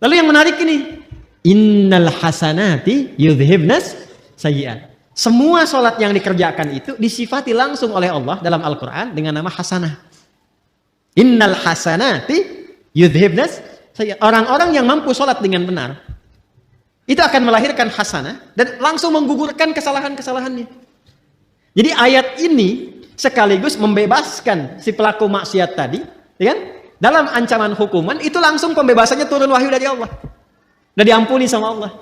Lalu yang menarik ini, innal hasanati yudhhibnas sayyi'at. Semua salat yang dikerjakan itu disifati langsung oleh Allah dalam Al-Qur'an dengan nama hasanah. Innal hasanati yudhhibnas sayyi'at. Orang-orang yang mampu salat dengan benar itu akan melahirkan hasanah dan langsung menggugurkan kesalahan-kesalahannya. Jadi ayat ini sekaligus membebaskan si pelaku maksiat tadi, ya kan? Dalam ancaman hukuman itu langsung pembebasannya turun wahyu dari Allah. Dan diampuni sama Allah.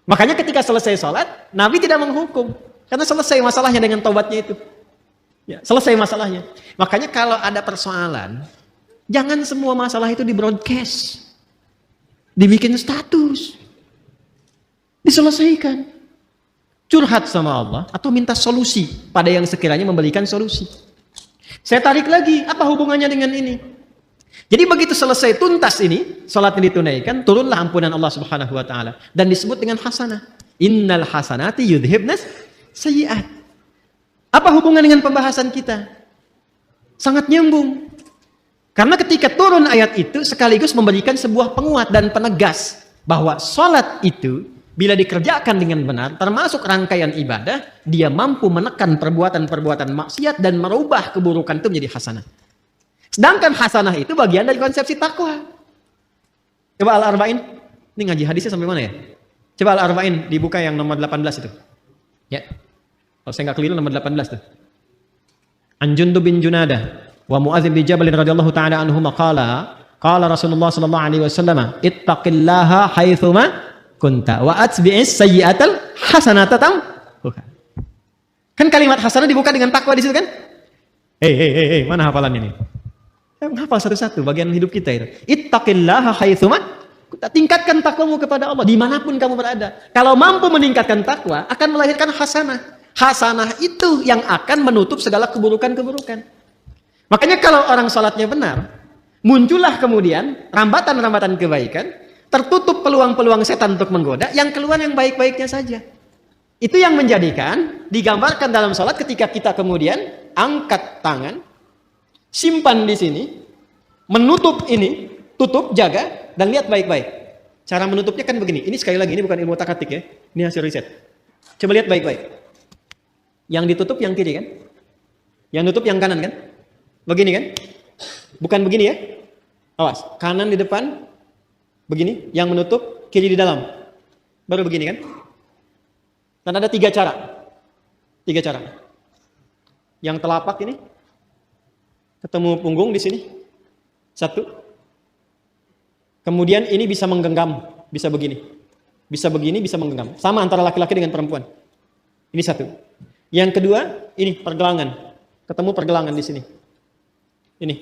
Makanya ketika selesai sholat, Nabi tidak menghukum. Karena selesai masalahnya dengan taubatnya itu. Ya, selesai masalahnya. Makanya kalau ada persoalan, jangan semua masalah itu di broadcast. Dibikin status. Diselesaikan. Curhat sama Allah atau minta solusi pada yang sekiranya memberikan solusi. Saya tarik lagi, apa hubungannya dengan ini? Jadi begitu selesai tuntas ini, salat yang ditunaikan, turunlah ampunan Allah Subhanahu wa taala dan disebut dengan hasanah. Innal hasanati yudhhibnas sayyi'at. Apa hubungan dengan pembahasan kita? Sangat nyambung. Karena ketika turun ayat itu sekaligus memberikan sebuah penguat dan penegas bahwa salat itu bila dikerjakan dengan benar, termasuk rangkaian ibadah, dia mampu menekan perbuatan-perbuatan maksiat dan merubah keburukan itu menjadi hasanah. Sedangkan hasanah itu bagian dari konsepsi takwa. Coba Al-Arba'in, ini ngaji hadisnya sampai mana ya? Coba Al-Arba'in dibuka yang nomor 18 itu. Ya, kalau saya nggak keliru nomor 18 tuh. An Jundub bin Junadah wa Mu'adz bin Jabal radhiyallahu ta'ala anhuma qala Rasulullah sallallahu alaihi wasallam ittaqillaha haitsuma kunta wa atbi'is sayyi'atal hasanata tamhuha. Kan kalimat hasanah dibuka dengan takwa di situ kan? Hei, mana hafalan ini? Menghafal satu-satu bagian hidup kita itu. Ittaqillaha haitsuma, tingkatkan takwamu kepada Allah dimanapun kamu berada. Kalau mampu meningkatkan takwa, akan melahirkan hasanah. Hasanah itu yang akan menutup segala keburukan-keburukan. Makanya kalau orang salatnya benar, muncullah kemudian rambatan-rambatan kebaikan, tertutup peluang-peluang setan untuk menggoda, yang keluar yang baik-baiknya saja. Itu yang menjadikan digambarkan dalam salat ketika kita kemudian angkat tangan, simpan di sini, menutup ini, tutup, jaga, dan lihat baik-baik. Cara menutupnya kan begini. Ini sekali lagi, ini bukan ilmu otak-atik ya. Ini hasil riset. Coba lihat baik-baik. Yang ditutup yang kiri kan? Yang tutup yang kanan kan? Begini kan? Bukan begini ya? Awas, kanan di depan, begini. Yang menutup, kiri di dalam. Baru begini kan? Dan ada 3 cara. 3 cara. Yang telapak ini, ketemu punggung di sini. 1. Kemudian ini bisa menggenggam, bisa begini. Bisa begini, bisa menggenggam. Sama antara laki-laki dengan perempuan. Ini 1. Yang kedua, ini pergelangan. Ketemu pergelangan di sini. Ini.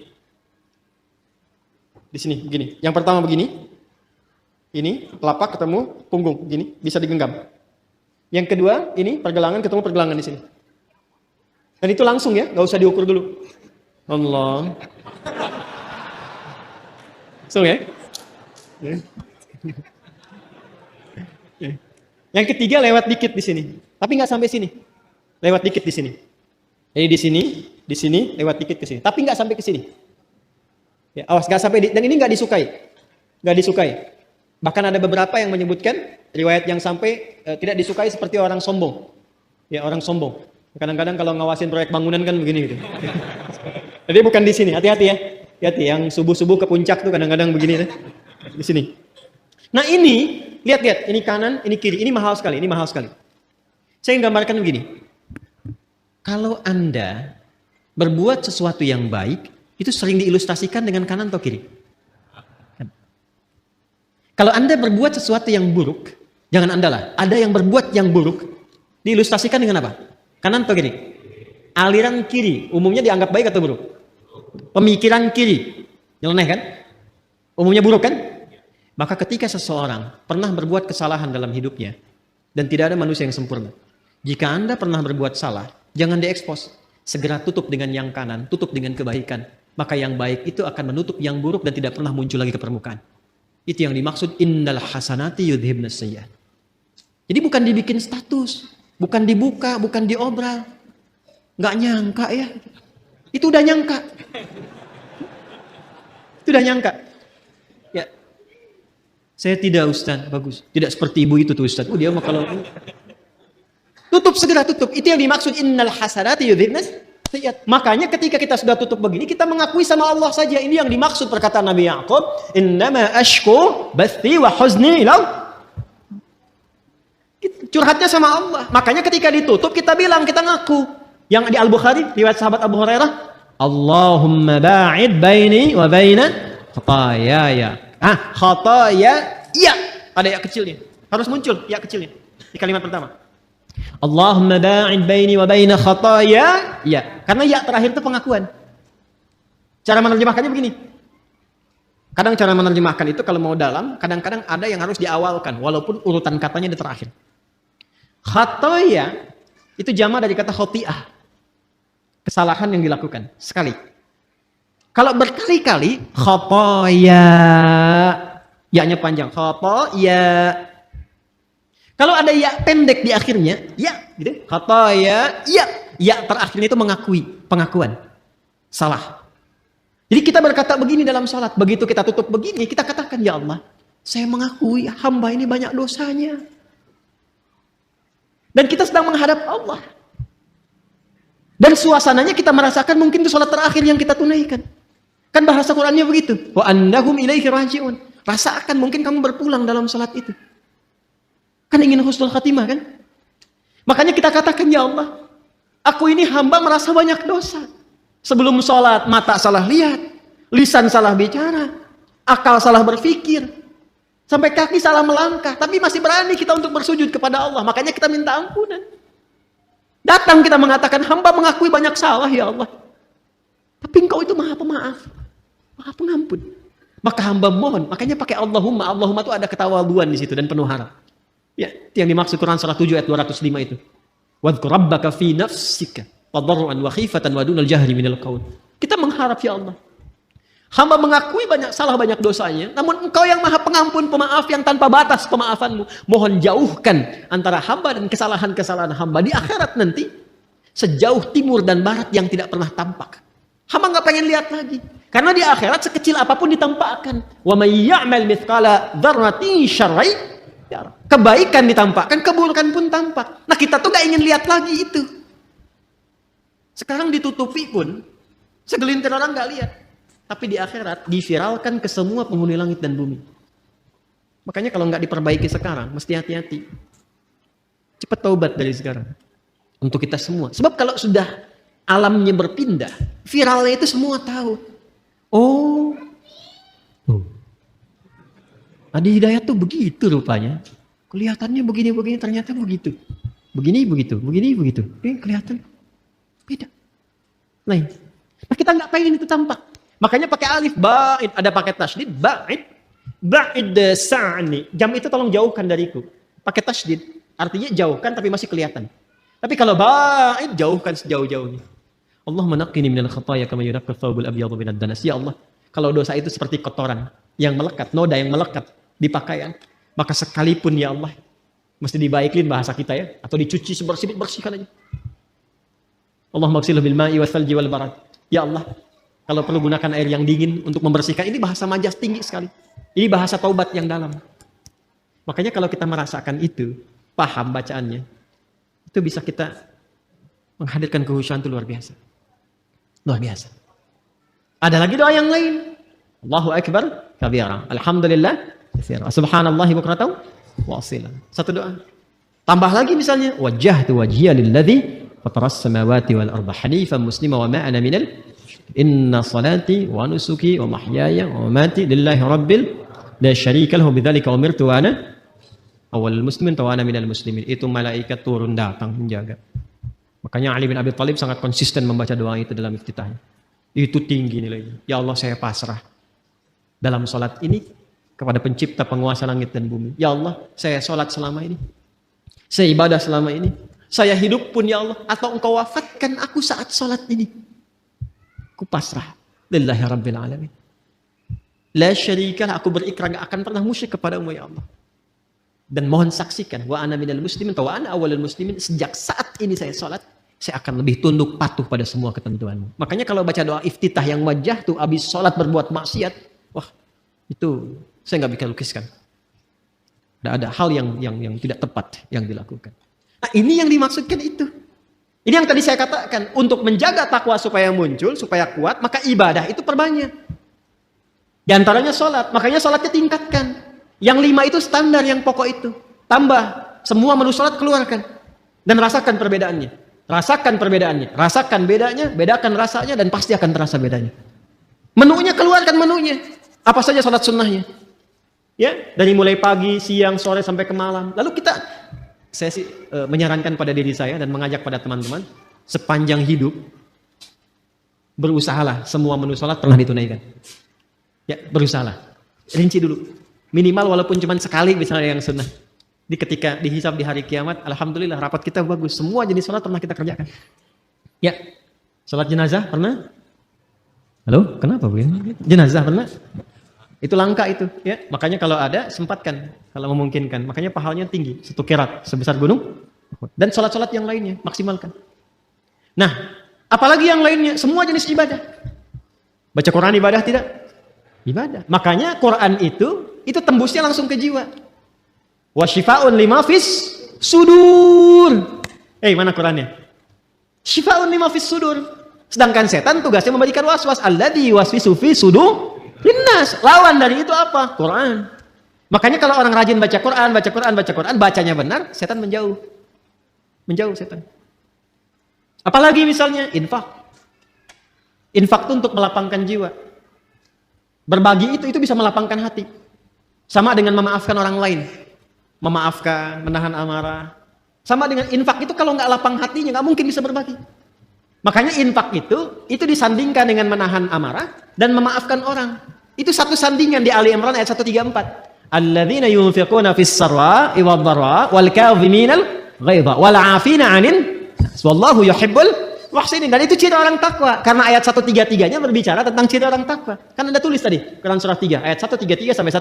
Di sini, begini. Yang pertama begini. Ini, telapak ketemu punggung, begini. Bisa digenggam. Yang kedua, ini pergelangan ketemu pergelangan di sini. Dan itu langsung ya, nggak usah diukur dulu. Allah. Langsung ya. Yang ketiga lewat dikit di sini, tapi nggak sampai sini. Lewat dikit di sini. Jadi di sini, lewat dikit ke sini, tapi nggak sampai ke sini. Ya, awas nggak sampai. Dan ini nggak disukai, nggak disukai. Bahkan ada beberapa yang menyebutkan riwayat yang sampai tidak disukai seperti orang sombong. Ya, orang sombong. Kadang-kadang kalau ngawasin proyek bangunan kan begini gitu. Jadi bukan di sini, hati-hati ya. Hati-hati yang subuh-subuh ke puncak tuh kadang-kadang begini di sini. Nah, ini lihat-lihat, ini kanan, ini kiri. Ini mahal sekali, ini mahal sekali. Saya gambarkan begini. Kalau Anda berbuat sesuatu yang baik, itu sering diilustrasikan dengan kanan atau kiri? Kalau Anda berbuat sesuatu yang buruk, jangan Anda lah. Ada yang berbuat yang buruk, diilustrasikan dengan apa? Kanan atau kiri? Aliran kiri, umumnya dianggap baik atau buruk? Pemikiran kiri, nyeleneh kan? Umumnya buruk kan? Maka ketika seseorang pernah berbuat kesalahan dalam hidupnya, dan tidak ada manusia yang sempurna. Jika Anda pernah berbuat salah, jangan diekspos. Segera tutup dengan yang kanan, tutup dengan kebaikan. Maka yang baik itu akan menutup yang buruk dan tidak pernah muncul lagi ke permukaan. Itu yang dimaksud innal hasanati yudhibnas sayyi'at. Jadi bukan dibikin status, bukan dibuka, bukan diobral. Nggak nyangka ya. Itu udah nyangka. Itu udah nyangka. Ya. Saya tidak Ustaz, bagus. Tidak seperti ibu itu tuh Ustaz. Oh dia mah kalau tutup, segera tutup. Itu yang dimaksud innal hasanati yudhibnas sayyi'at. Makanya ketika kita sudah tutup begini, kita mengakui sama Allah saja. Ini yang dimaksud perkataan Nabi Ya'qub, innama ashku bathi wa huzni ila. Curhatnya sama Allah. Makanya ketika ditutup kita bilang, kita ngaku. Yang di Al-Bukhari, riwayat sahabat Abu Hurairah, Allahumma ba'id baini wa baina khatayaya. Khataya, iya. Ada ya kecilnya. Harus muncul ya kecilnya. Di kalimat pertama. Allahumma ba'id baini wa baina khataya. Ya, karena ya terakhir itu pengakuan. Cara menerjemahkannya begini. Kadang cara menerjemahkan itu kalau mau dalam, kadang-kadang ada yang harus diawalkan walaupun urutan katanya di terakhir. Khataya itu jamak dari kata khoti'ah. Kesalahan yang dilakukan sekali. Kalau berkali-kali khataya, ya-nya panjang. Khataya. Kalau ada ya pendek di akhirnya, ya, gitu. Khataya, ya. Ya terakhirnya itu mengakui, pengakuan. Salah. Jadi kita berkata begini dalam salat, begitu kita tutup begini, kita katakan, ya Allah, saya mengakui hamba ini banyak dosanya. Dan kita sedang menghadap Allah. Dan suasananya kita merasakan mungkin itu salat terakhir yang kita tunaikan. Kan bahasa Qur'annya begitu. Wa annahum ilaihi raji'un. Rasakan mungkin kamu berpulang dalam salat itu. Kan ingin husnul khatimah kan? Makanya kita katakan, ya Allah, aku ini hamba merasa banyak dosa. Sebelum sholat, mata salah lihat, lisan salah bicara, akal salah berpikir, sampai kaki salah melangkah. Tapi masih berani kita untuk bersujud kepada Allah. Makanya kita minta ampunan. Datang kita mengatakan, hamba mengakui banyak salah ya Allah. Tapi engkau itu maha pemaaf, maha pengampun. Maka hamba mohon, makanya pakai Allahumma. Allahumma itu ada ketawaduan di situ dan penuh harap. Ya, itu yang dimaksud Quran surah 7 ayat 205 itu. Wadhkur rabbaka fi nafsika tadarruan wa khifatan wa dunal jahri minal qaul. Kita mengharap ya Allah. Hamba mengakui banyak salah, banyak dosanya. Namun engkau yang maha pengampun, pemaaf yang tanpa batas pemaafanmu. Mohon jauhkan antara hamba dan kesalahan-kesalahan hamba. Di akhirat nanti, sejauh timur dan barat yang tidak pernah tampak. Hamba nggak pengen lihat lagi. Karena di akhirat sekecil apapun ditampakkan. Wa may ya'mal mithqala dzarratin syarran yarah. Kebaikan ditampakkan, keburukan pun tampak. Nah, kita tuh nggak ingin lihat lagi itu. Sekarang ditutupi pun segelintir orang nggak lihat. Tapi di akhirat diviralkan ke semua penghuni langit dan bumi. Makanya kalau nggak diperbaiki sekarang, mesti hati-hati. Cepat taubat dari sekarang. Untuk kita semua. Sebab kalau sudah alamnya berpindah, viralnya itu semua tahu. Oh, Adi Hidayat tuh begitu rupanya. Kelihatannya begini-begini, ternyata begitu. Begini, begitu. Begini, begitu. Kelihatan beda. Lain. Nah, kita nggak pengen itu tampak. Makanya pakai alif, ba'id. Ada pakai tasydid, ba'id. Ba'id sa'ni. Jam itu tolong jauhkan dariku. Pakai tasydid. Artinya jauhkan tapi masih kelihatan. Tapi kalau ba'id, jauhkan sejauh-jauhnya. Allah menaqqini minal khataaya kama yunaqqa thawbul abyadu minad danas. Ya Allah, kalau dosa itu seperti kotoran yang melekat, noda yang melekat di pakaian, maka sekalipun ya Allah, mesti dibaikin bahasa kita ya, atau dicuci bersihkan aja. Allahumma ighsilhu bil ma'i wal thalji wal barad. Ya Allah, kalau perlu gunakan air yang dingin untuk membersihkan. Ini bahasa majas tinggi sekali. Ini bahasa taubat yang dalam. Makanya kalau kita merasakan itu, paham bacaannya, itu bisa kita menghadirkan kehusyuan itu luar biasa. Luar biasa. Ada lagi doa yang lain. Allahu Akbar kabira. Alhamdulillah katsira. Subhanallahi bukratan wa asila. Satu doa. Tambah lagi misalnya, wajjahtu wajhiya lilladzi fataras samawati wal arda hanifan muslima wa ma ana minal inna salati wa nusuki wa mahyaya wa mamati lillahi rabbil la syarika lahu bidzalika umirtu wa ana awwalul muslimin wa ana minal muslimin. Itu malaikat turun datang menjaga. Makanya Ali bin Abi Thalib sangat konsisten membaca doa itu dalam iftitahnya. Itu tinggi nilainya. Ya Allah, saya pasrah dalam sholat ini kepada pencipta penguasa langit dan bumi. Ya Allah, saya sholat selama ini. Saya ibadah selama ini. Saya hidup pun ya Allah. Atau engkau wafatkan aku saat sholat ini. Aku pasrah. Lillahi Rabbil Alamin. La syarikalah, aku berikrar gak akan pernah musyrik kepadamu ya Allah. Dan mohon saksikan, wa ana minal muslimin, wa ana awalul muslimin, sejak saat ini saya sholat, saya akan lebih tunduk patuh pada semua ketentuanmu. Makanya kalau baca doa iftitah yang wajah tuh habis sholat berbuat maksiat, wah itu saya nggak bisa lukiskan. Ada hal yang tidak tepat yang dilakukan. Nah ini yang dimaksudkan itu. Ini yang tadi saya katakan, untuk menjaga takwa supaya muncul, supaya kuat, maka ibadah itu perbanyak. Di antaranya sholat, makanya sholatnya tingkatkan. Yang 5 itu standar, yang pokok itu. Tambah, semua menu sholat keluarkan. Dan rasakan perbedaannya. Rasakan perbedaannya. Rasakan bedanya, bedakan rasanya, dan pasti akan terasa bedanya. Menunya, keluarkan menunya. Apa saja sholat sunnahnya. Ya, dari mulai pagi, siang, sore, sampai ke malam. Lalu saya sih menyarankan pada diri saya dan mengajak pada teman-teman, sepanjang hidup, berusahalah semua menu sholat pernah ditunaikan. Ya, berusahalah. Rinci dulu. Minimal walaupun cuma sekali misalnya yang sunnah. Ketika dihisab di hari kiamat, alhamdulillah rapat kita bagus. Semua jenis sholat pernah kita kerjakan. Ya, sholat jenazah pernah? Halo, kenapa begini? Jenazah pernah? Itu langka itu. Ya, makanya kalau ada sempatkan, kalau memungkinkan. Makanya pahalanya tinggi, 1 qirat sebesar gunung. Dan sholat-sholat yang lainnya maksimalkan. Nah, apalagi yang lainnya? Semua jenis ibadah. Baca Quran ibadah tidak? Ibadah. Makanya Quran itu tembusnya langsung ke jiwa. Wa syifaa'un lima fis sudur. Mana Qurannya? Syifaa'un lima fis sudur. Sedangkan setan tugasnya memberikan waswas. Alladzi yuwaswisu fi sudur linnas. Lawan dari itu apa? Quran. Makanya kalau orang rajin baca Quran, bacanya benar, setan menjauh. Menjauh setan. Apalagi misalnya infak. Infak itu untuk melapangkan jiwa. Berbagi itu bisa melapangkan hati. Sama dengan memaafkan orang lain. Memaafkan, menahan amarah. Sama dengan infak itu kalau nggak lapang hatinya, nggak mungkin bisa berbagi. Makanya infak itu disandingkan dengan menahan amarah dan memaafkan orang. Itu satu sandingan di Ali Imran ayat 134. Alladzina yunfiquna fis sarra'i wad dharra'i wal kadhiminal ghaidha wal 'afina 'anil nas wallahu yuhibbul muhsinin. Dan itu ciri orang takwa. Karena ayat 133-nya berbicara tentang ciri orang takwa. Kan Anda tulis tadi, Quran surah 3, ayat 133 sampai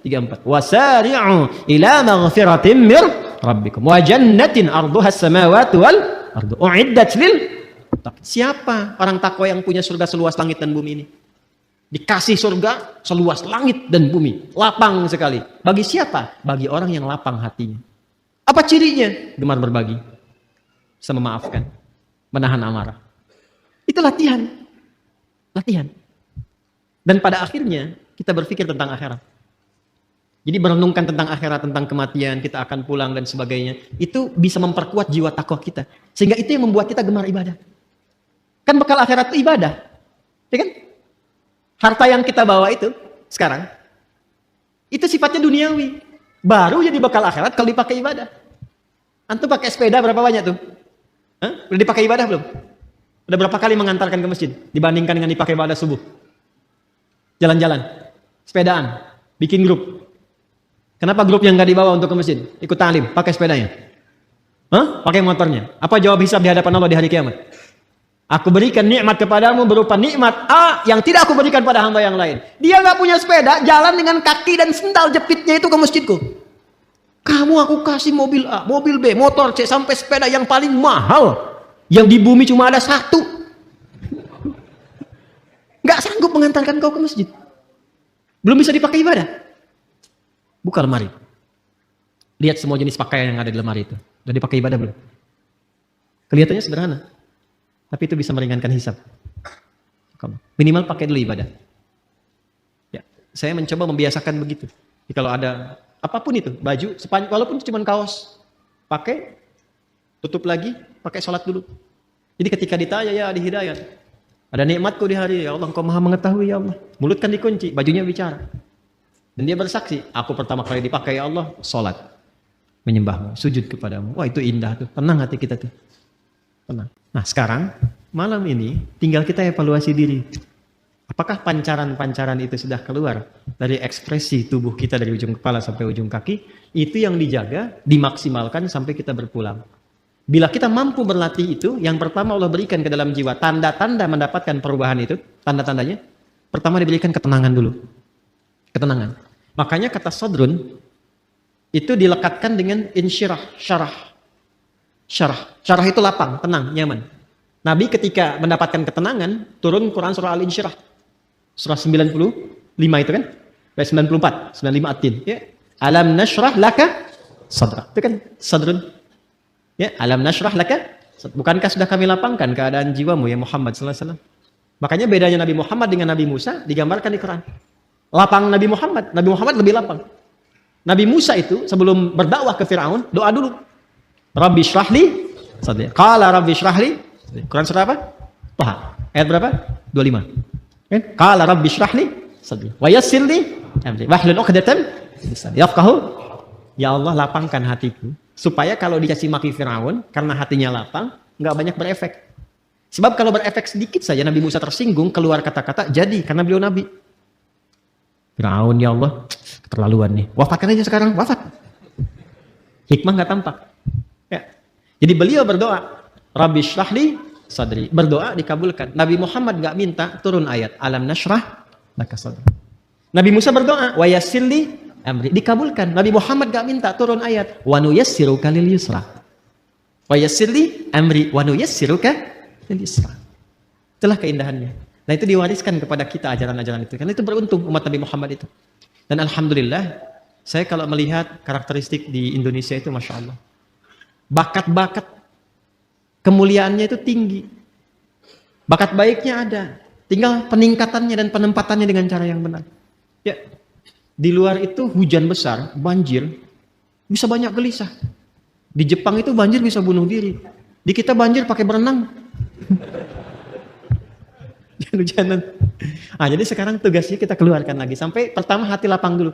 134. Wasari'u ila maghfiratin mir rabbikum wa jannatin arduhas samawati wal ardu uiddat lil muttaqin. Siapa orang takwa yang punya surga seluas langit dan bumi ini? Dikasih surga seluas langit dan bumi, lapang sekali. Bagi siapa? Bagi orang yang lapang hatinya. Apa cirinya? Gemar berbagi, bisa memaafkan, menahan amarah. Itu latihan. Latihan. Dan pada akhirnya kita berpikir tentang akhirat. Jadi merenungkan tentang akhirat, tentang kematian, kita akan pulang dan sebagainya. Itu bisa memperkuat jiwa takwa kita. Sehingga itu yang membuat kita gemar ibadah. Kan bekal akhirat itu ibadah. Ya kan? Harta yang kita bawa itu sekarang, itu sifatnya duniawi. Baru jadi bekal akhirat kalau dipakai ibadah. Antum pakai sepeda berapa banyak tuh? Hah? Udah dipakai ibadah belum? Udah berapa kali mengantarkan ke masjid dibandingkan dengan dipakai ibadah subuh? Jalan-jalan, sepedaan, bikin grup. Kenapa grup yang nggak dibawa untuk ke masjid? Ikut ta'lim, pakai sepedanya. Hah? Pakai motornya. Apa jawab hisab di hadapan Allah di hari kiamat? Aku berikan nikmat kepadamu berupa nikmat A yang tidak aku berikan pada hamba yang lain. Dia nggak punya sepeda, jalan dengan kaki dan sendal jepitnya itu ke masjidku. Kamu aku kasih mobil A, mobil B, motor C, sampai sepeda yang paling mahal. Yang di bumi cuma ada satu. Nggak sanggup mengantarkan kau ke masjid. Belum bisa dipakai ibadah. Buka lemari. Lihat semua jenis pakaian yang ada di lemari itu. Udah dipakai ibadah belum? Kelihatannya sederhana. Tapi itu bisa meringankan hisab. Minimal pakai dulu ibadah. Ya, saya mencoba membiasakan begitu. Jadi kalau ada apapun itu, baju, walaupun cuma kaos, pakai, tutup lagi, pakai sholat dulu. Jadi ketika ditanya ya di hidayat, ada nikmatku di hari, ya Allah Engkau maha mengetahui ya Allah. Mulut kan dikunci, bajunya bicara. Dan dia bersaksi, aku pertama kali dipakai ya Allah, sholat. Menyembahmu, sujud kepadamu. Wah itu indah tuh, tenang hati kita tuh. Tenang. Nah sekarang, malam ini tinggal kita evaluasi diri. Apakah pancaran-pancaran itu sudah keluar dari ekspresi tubuh kita dari ujung kepala sampai ujung kaki? Itu yang dijaga, dimaksimalkan sampai kita berpulang. Bila kita mampu berlatih itu, yang pertama Allah berikan ke dalam jiwa. Tanda-tanda mendapatkan perubahan itu, tanda-tandanya. Pertama diberikan ketenangan dulu. Ketenangan. Makanya kata sodrun, itu dilekatkan dengan insyirah, syarah. Syarah itu lapang, tenang, nyaman. Nabi ketika mendapatkan ketenangan, turun Quran surah Al-Insyirah. Surah 95 itu kan? 94, 95 At-Tin. Ya. Alam nashrah laka sadrak. Itu kan sadrun. Ya, alam nashrah laka. Bukankah sudah kami lapangkan keadaan jiwamu ya Muhammad sallallahu alaihi wasallam? Makanya bedanya Nabi Muhammad dengan Nabi Musa digambarkan di Quran. Lapang Nabi Muhammad lebih lapang. Nabi Musa itu sebelum berdakwah ke Firaun, doa dulu. Rabbi syrahli sadri. Qala rabbi syrahli. Quran surah apa? Taha. Ayat berapa? 25. Kan? Qala rabbi syrahli sadri. Wa yassir li amri. Wahlul 'uqdatam min lisani yafqahu. Ya Allah lapangkan hatiku supaya kalau dikasih maki Firaun karena hatinya lapang enggak banyak berefek. Sebab kalau berefek sedikit saja Nabi Musa tersinggung keluar kata-kata jadi karena beliau nabi. Firaun ya Allah keterlaluan nih. Wafatkan aja sekarang, wafat. Hikmah enggak tampak. Ya. Jadi beliau berdoa, Rabbi syrahli sadri. Berdoa dikabulkan. Nabi Muhammad enggak minta turun ayat alam nashrah laka sadri. Nabi Musa berdoa, wa yassirli amri. Dikabulkan. Nabi Muhammad enggak minta turun ayat wa nuyassiruka lil yusra. Wa yassirli amri wa nuyassiruka lil yusra. Itulah keindahannya. Nah itu diwariskan kepada kita ajaran-ajaran itu. Karena itu beruntung umat Nabi Muhammad itu. Dan alhamdulillah, saya kalau melihat karakteristik di Indonesia itu Masya Allah. Bakat-bakat kemuliaannya itu tinggi. Bakat baiknya ada. Tinggal peningkatannya dan penempatannya dengan cara yang benar. Ya, di luar itu hujan besar, banjir, bisa banyak gelisah. Di Jepang itu banjir bisa bunuh diri. Di kita banjir pakai berenang. Hujanan. Nah, jadi sekarang tugasnya kita keluarkan lagi. Sampai pertama hati lapang dulu.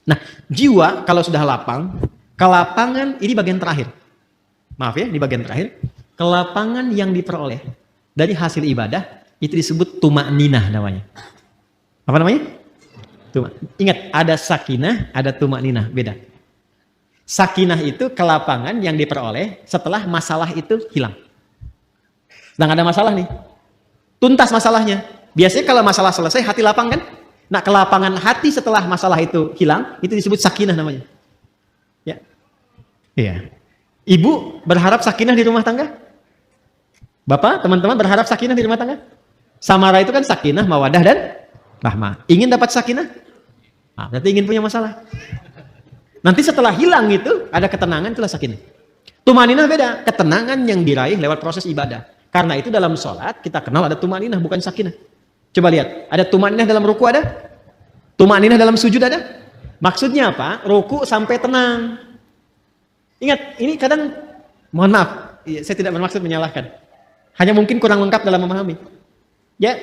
Nah, jiwa kalau sudah lapang, kelapangan ini bagian terakhir. Maaf ya, di bagian terakhir. Kelapangan yang diperoleh dari hasil ibadah, itu disebut tuma'ninah namanya. Apa namanya? Ingat, ada sakinah, ada tuma'ninah. Beda. Sakinah itu kelapangan yang diperoleh setelah masalah itu hilang. Sedang ada masalah nih. Tuntas masalahnya. Biasanya kalau masalah selesai, hati lapang kan? Nah, kelapangan hati setelah masalah itu hilang, itu disebut sakinah namanya. Ya. Iya. Ibu berharap sakinah di rumah tangga? Bapak, teman-teman berharap sakinah di rumah tangga? Samara itu kan sakinah, mawadah dan rahmah. Ingin dapat sakinah? Nah, berarti ingin punya masalah. Nanti setelah hilang itu, ada ketenangan, itulah sakinah. Tumaninah beda, ketenangan yang diraih lewat proses ibadah. Karena itu dalam sholat, kita kenal ada tumaninah, bukan sakinah. Coba lihat, ada tumaninah dalam ruku ada? Tumaninah dalam sujud ada? Maksudnya apa? Ruku sampai tenang. Ingat, ini kadang, mohon maaf, saya tidak bermaksud menyalahkan. Hanya mungkin kurang lengkap dalam memahami. Ya,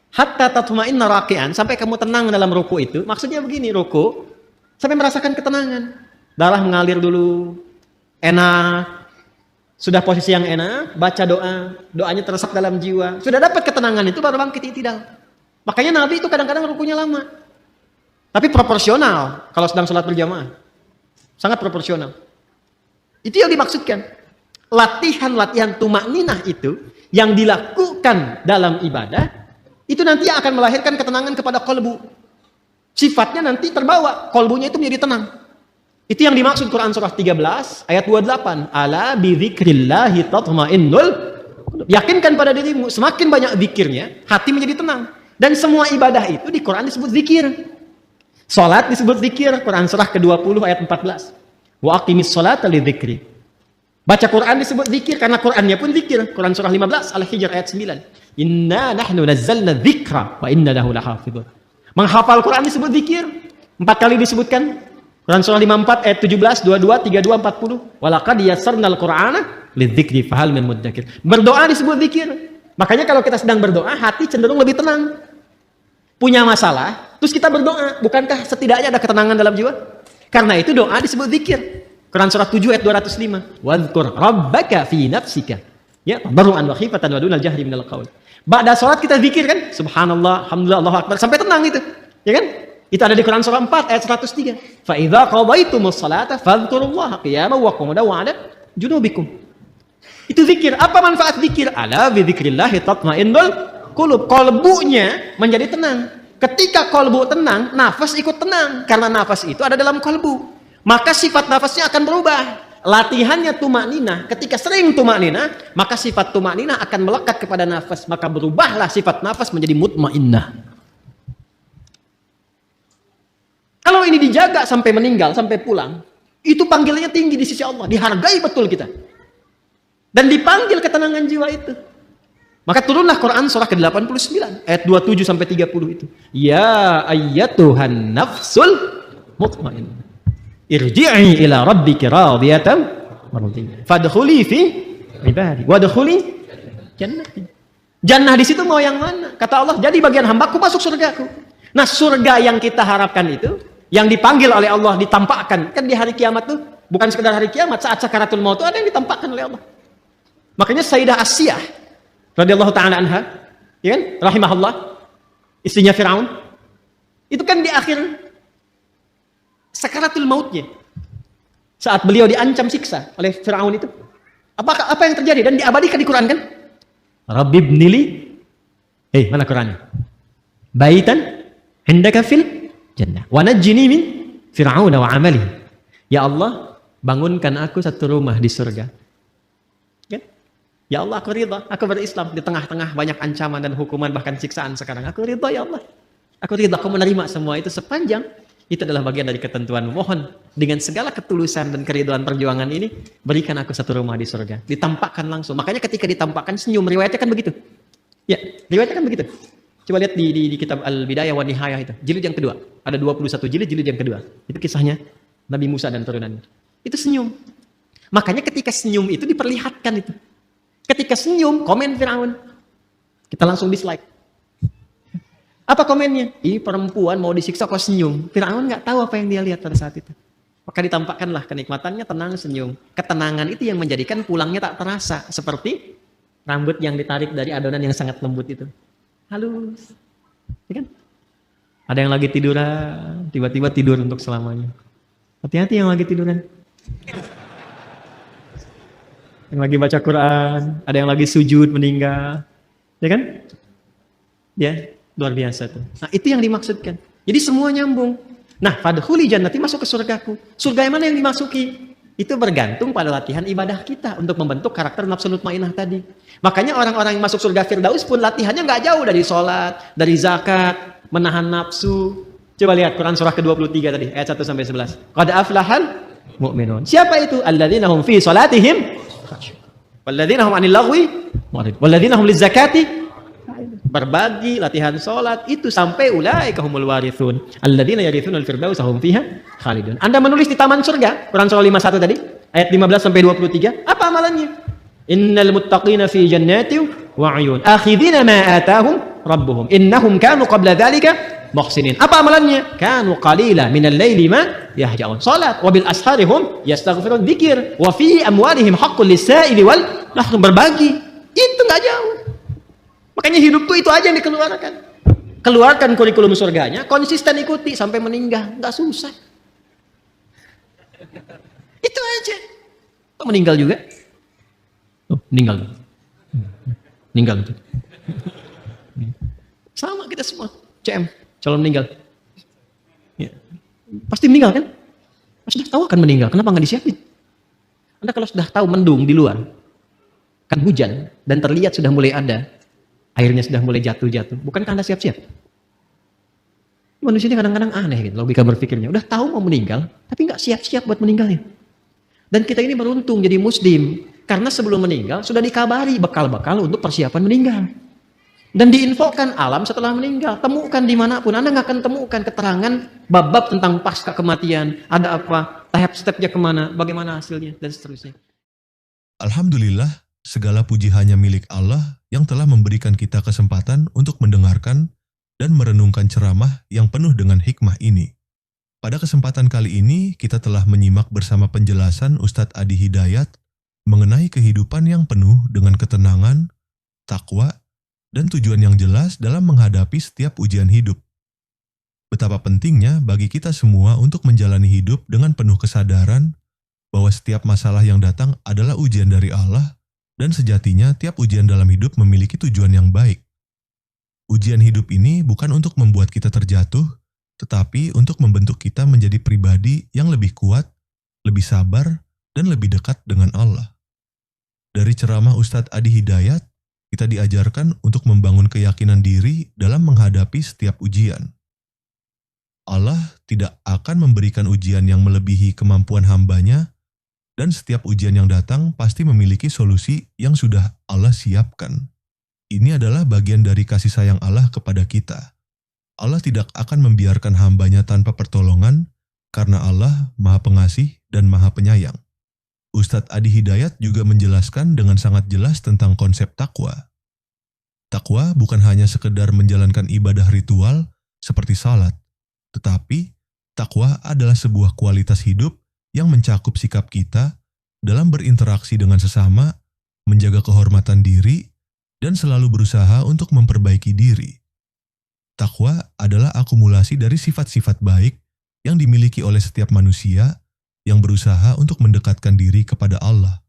hatta tatma'inna raki'an, sampai kamu tenang dalam ruku itu, maksudnya begini, ruku, sampai merasakan ketenangan. Darah mengalir dulu, enak, sudah posisi yang enak, baca doa, doanya teresap dalam jiwa, sudah dapat ketenangan itu baru bangkit i'tidal. Makanya Nabi itu kadang-kadang rukunya lama. Tapi proporsional kalau sedang sholat berjamaah. Sangat proporsional. Itu yang dimaksudkan. Latihan-latihan tumakninah itu yang dilakukan dalam ibadah itu nanti akan melahirkan ketenangan kepada kolbu. Sifatnya nanti terbawa, kolbunya itu menjadi tenang. Itu yang dimaksud Quran surah 13 ayat 28. Ala bidzikrillahi tatmainnul. Yakinkan pada dirimu, semakin banyak zikirnya, hati menjadi tenang. Dan semua ibadah itu di Quran disebut zikir. Salat disebut zikir, Quran surah ke-20 ayat 14. Wa aqimis sholata lidzikri. Baca Quran disebut zikir karena Qurannya pun zikir. Quran surah 15 Al-Hijr ayat 9. Inna nahnu nazzalna dzikra wa inna lahu lahafidhun. Menghafal Quran disebut zikir. 4 kali disebutkan. Quran surah 54 ayat 17, 22, 32, 40. Walaqad yassarnal Qur'ana lidzikri fahal min mudzakir. Berdoa disebut zikir. Makanya kalau kita sedang berdoa, hati cenderung lebih tenang. Punya masalah, terus kita berdoa. Bukankah setidaknya ada ketenangan dalam jiwa? Karena itu doa disebut zikir. Quran surah 7 ayat 205. Wadhkur rabbaka fi nafsika. Ya, tadarruan wa khifatan wa dunal jahri minal qaul. Ba'da salat kita zikir kan? Subhanallah, alhamdulillah, Allahu akbar sampai tenang itu. Ya kan? Itu ada di Quran surah 4 ayat 103. Fa idza qadaytumus salata fadhkurullaha qiyaman wa qu'udan wa 'ala junubikum. Itu zikir. Apa manfaat zikir? Ala bi dzikrillah tatmainnul qulub. Kolbunya menjadi tenang. Ketika kolbu tenang, nafas ikut tenang. Karena nafas itu ada dalam kolbu. Maka sifat nafasnya akan berubah. Latihannya tumakninah. Ketika sering tumakninah, maka sifat tumakninah akan melekat kepada nafas. Maka berubahlah sifat nafas menjadi mutmainnah. Kalau ini dijaga sampai meninggal, sampai pulang, itu panggilannya tinggi di sisi Allah. Dihargai betul kita. Dan dipanggil ketenangan jiwa itu. Maka turunlah Quran surah ke-89 ayat 27 sampai 30 itu. Ya ayyatuhan nafsul mutmainnah. Irji'i ila rabbiki radiyatan mardiyah. Fadkhuli fi ibadi wadkhuli jannati. Jannah di situ mau yang mana? Kata Allah, jadi bagian hambaku masuk surgaku. Nah, surga yang kita harapkan itu, yang dipanggil oleh Allah, ditampakkan. Kan di hari kiamat tuh, bukan sekedar hari kiamat, saat sakaratul maut itu ada yang ditampakkan oleh Allah. Makanya Sayyidah Asyah radhiyallahu ta'ala anha, ya kan? Rahimahullah, istrinya Firaun. Itu kan di akhir sakaratul mautnya. Saat beliau diancam siksa oleh Firaun itu. Apa yang terjadi? Dan diabadikan di Quran kan? Rabbi ibnili. Mana Qurannya? Baitan indaka fil jannah. Wa najjini min Fir'aun wa amalihi. Ya Allah, bangunkan aku satu rumah di surga. Ya Allah, aku ridha, aku berislam di tengah-tengah banyak ancaman dan hukuman bahkan siksaan sekarang. Aku ridha ya Allah. Aku ridha, aku menerima semua itu sepanjang itu adalah bagian dari ketentuan. Mohon dengan segala ketulusan dan keridhaan perjuangan ini, berikan aku satu rumah di surga. Ditampakkan langsung. Makanya ketika ditampakkan senyum, riwayatnya kan begitu. Ya, riwayatnya kan begitu. Coba lihat di kitab Al-Bidayah wa Nihayah itu. Jilid yang kedua. Ada 21 jilid yang kedua. Itu kisahnya Nabi Musa dan turunannya. Itu senyum. Makanya ketika senyum itu diperlihatkan itu. Ketika senyum, komen Firaun. Kita langsung dislike. Apa komennya? Ih, perempuan mau disiksa kok senyum. Firaun nggak tahu apa yang dia lihat pada saat itu. Maka ditampakkanlah kenikmatannya, tenang, senyum. Ketenangan itu yang menjadikan pulangnya tak terasa. Seperti rambut yang ditarik dari adonan yang sangat lembut itu. Halus. Ya kan? Ada yang lagi tiduran, tiba-tiba tidur untuk selamanya. Hati-hati yang lagi tiduran. Yang lagi baca Quran, ada yang lagi sujud meninggal, ya kan? Ya, luar biasa tuh. Nah, itu yang dimaksudkan. Jadi semua nyambung. Nah, fadkhuli jannati, masuk ke surgaku. Surga yang mana yang dimasuki? Itu bergantung pada latihan ibadah kita untuk membentuk karakter nafsul mutmainah tadi. Makanya orang-orang yang masuk surga Firdaus pun latihannya nggak jauh dari sholat, dari zakat, menahan nafsu. Coba lihat Quran surah ke-23 tadi, ayat 1 sampai 11. Qad aflahal mu'minun. Siapa itu? Alladzina hum fi salatihim walladzina hum 'anil lagwi mu'ridun walladzina hum lizakati. Berbagi, latihan sholat itu sampai ulaika humul warithun alladzina yarithunal firdausa hum fiha khalidun. Anda menulis di taman surga, Quran surah 51 tadi, ayat 15 sampai 23, apa amalannya? Innal muttaqina fi jannatin wa 'uyun akhidina ma atahum rabbuhum innahum kanu qabla dzalika muhsinin. Apa amalannya? Kanu qalila minal laili ma yahja'un. Salat wa bil ashari hum yastaghfirun, dzikir, wa fi amwalihim haqqul lis-sa'ili wal mahrum, berbagi. Itu enggak jauh. Makanya hidup tuh itu aja yang dikeluarkan. Keluarkan kurikulum surganya, konsisten ikuti sampai meninggal, enggak susah. Itu aja. Kok meninggal juga? Oh, meninggal. Meninggal itu. Sama kita semua. CM, calon meninggal. Ya. Pasti meninggal kan? Sudah tahu akan meninggal, kenapa nggak disiapin? Anda kalau sudah tahu mendung di luar, kan hujan, dan terlihat sudah mulai ada, airnya sudah mulai jatuh-jatuh, bukankah Anda siap-siap? Manusia ini kadang-kadang aneh gitu, logika berpikirnya. Udah tahu mau meninggal, tapi nggak siap-siap buat meninggalnya. Dan kita ini beruntung jadi muslim, karena sebelum meninggal sudah dikabari bekal-bekal untuk persiapan meninggal. Dan diinfokan alam setelah meninggal. Temukan dimanapun, Anda nggak akan temukan keterangan bab-bab tentang pasca kematian. Ada apa, tahap stepnya kemana, bagaimana hasilnya, dan seterusnya. Alhamdulillah, segala puji hanya milik Allah yang telah memberikan kita kesempatan untuk mendengarkan dan merenungkan ceramah yang penuh dengan hikmah ini. Pada kesempatan kali ini, kita telah menyimak bersama penjelasan Ustadz Adi Hidayat mengenai kehidupan yang penuh dengan ketenangan, takwa, dan tujuan yang jelas dalam menghadapi setiap ujian hidup. Betapa pentingnya bagi kita semua untuk menjalani hidup dengan penuh kesadaran bahwa setiap masalah yang datang adalah ujian dari Allah, dan sejatinya tiap ujian dalam hidup memiliki tujuan yang baik. Ujian hidup ini bukan untuk membuat kita terjatuh, tetapi untuk membentuk kita menjadi pribadi yang lebih kuat, lebih sabar, dan lebih dekat dengan Allah. Dari ceramah Ustadz Adi Hidayat, kita diajarkan untuk membangun keyakinan diri dalam menghadapi setiap ujian. Allah tidak akan memberikan ujian yang melebihi kemampuan hambanya, dan setiap ujian yang datang pasti memiliki solusi yang sudah Allah siapkan. Ini adalah bagian dari kasih sayang Allah kepada kita. Allah tidak akan membiarkan hambanya tanpa pertolongan, karena Allah Maha Pengasih dan Maha Penyayang. Ustadz Adi Hidayat juga menjelaskan dengan sangat jelas tentang konsep takwa. Takwa bukan hanya sekedar menjalankan ibadah ritual seperti salat, tetapi takwa adalah sebuah kualitas hidup yang mencakup sikap kita dalam berinteraksi dengan sesama, menjaga kehormatan diri, dan selalu berusaha untuk memperbaiki diri. Takwa adalah akumulasi dari sifat-sifat baik yang dimiliki oleh setiap manusia yang berusaha untuk mendekatkan diri kepada Allah.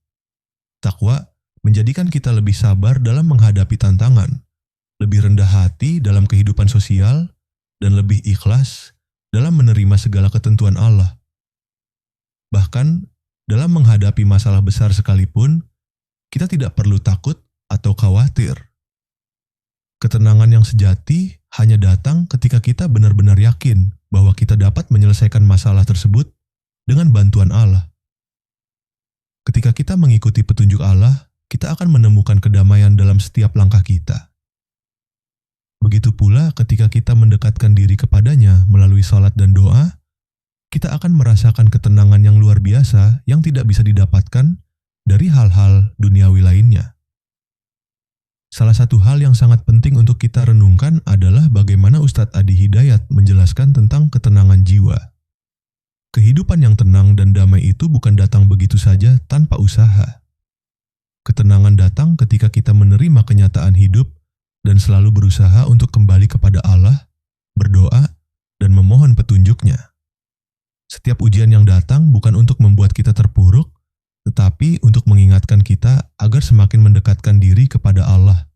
Takwa menjadikan kita lebih sabar dalam menghadapi tantangan, lebih rendah hati dalam kehidupan sosial, dan lebih ikhlas dalam menerima segala ketentuan Allah. Bahkan, dalam menghadapi masalah besar sekalipun, kita tidak perlu takut atau khawatir. Ketenangan yang sejati hanya datang ketika kita benar-benar yakin bahwa kita dapat menyelesaikan masalah tersebut dengan bantuan Allah. Ketika kita mengikuti petunjuk Allah, kita akan menemukan kedamaian dalam setiap langkah kita. Begitu pula ketika kita mendekatkan diri kepadanya melalui salat dan doa, kita akan merasakan ketenangan yang luar biasa yang tidak bisa didapatkan dari hal-hal duniawi lainnya. Salah satu hal yang sangat penting untuk kita renungkan adalah bagaimana Ustadz Adi Hidayat menjelaskan tentang ketenangan jiwa. Kehidupan yang tenang dan damai itu bukan datang begitu saja tanpa usaha. Ketenangan datang ketika kita menerima kenyataan hidup dan selalu berusaha untuk kembali kepada Allah, berdoa, dan memohon petunjuknya. Setiap ujian yang datang bukan untuk membuat kita terpuruk, tetapi untuk mengingatkan kita agar semakin mendekatkan diri kepada Allah.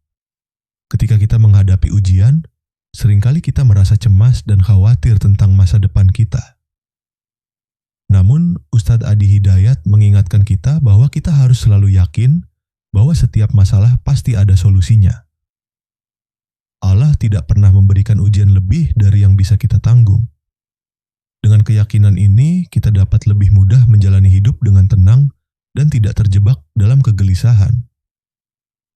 Ketika kita menghadapi ujian, seringkali kita merasa cemas dan khawatir tentang masa depan kita. Namun, Ustadz Adi Hidayat mengingatkan kita bahwa kita harus selalu yakin bahwa setiap masalah pasti ada solusinya. Allah tidak pernah memberikan ujian lebih dari yang bisa kita tanggung. Dengan keyakinan ini, kita dapat lebih mudah menjalani hidup dengan tenang dan tidak terjebak dalam kegelisahan.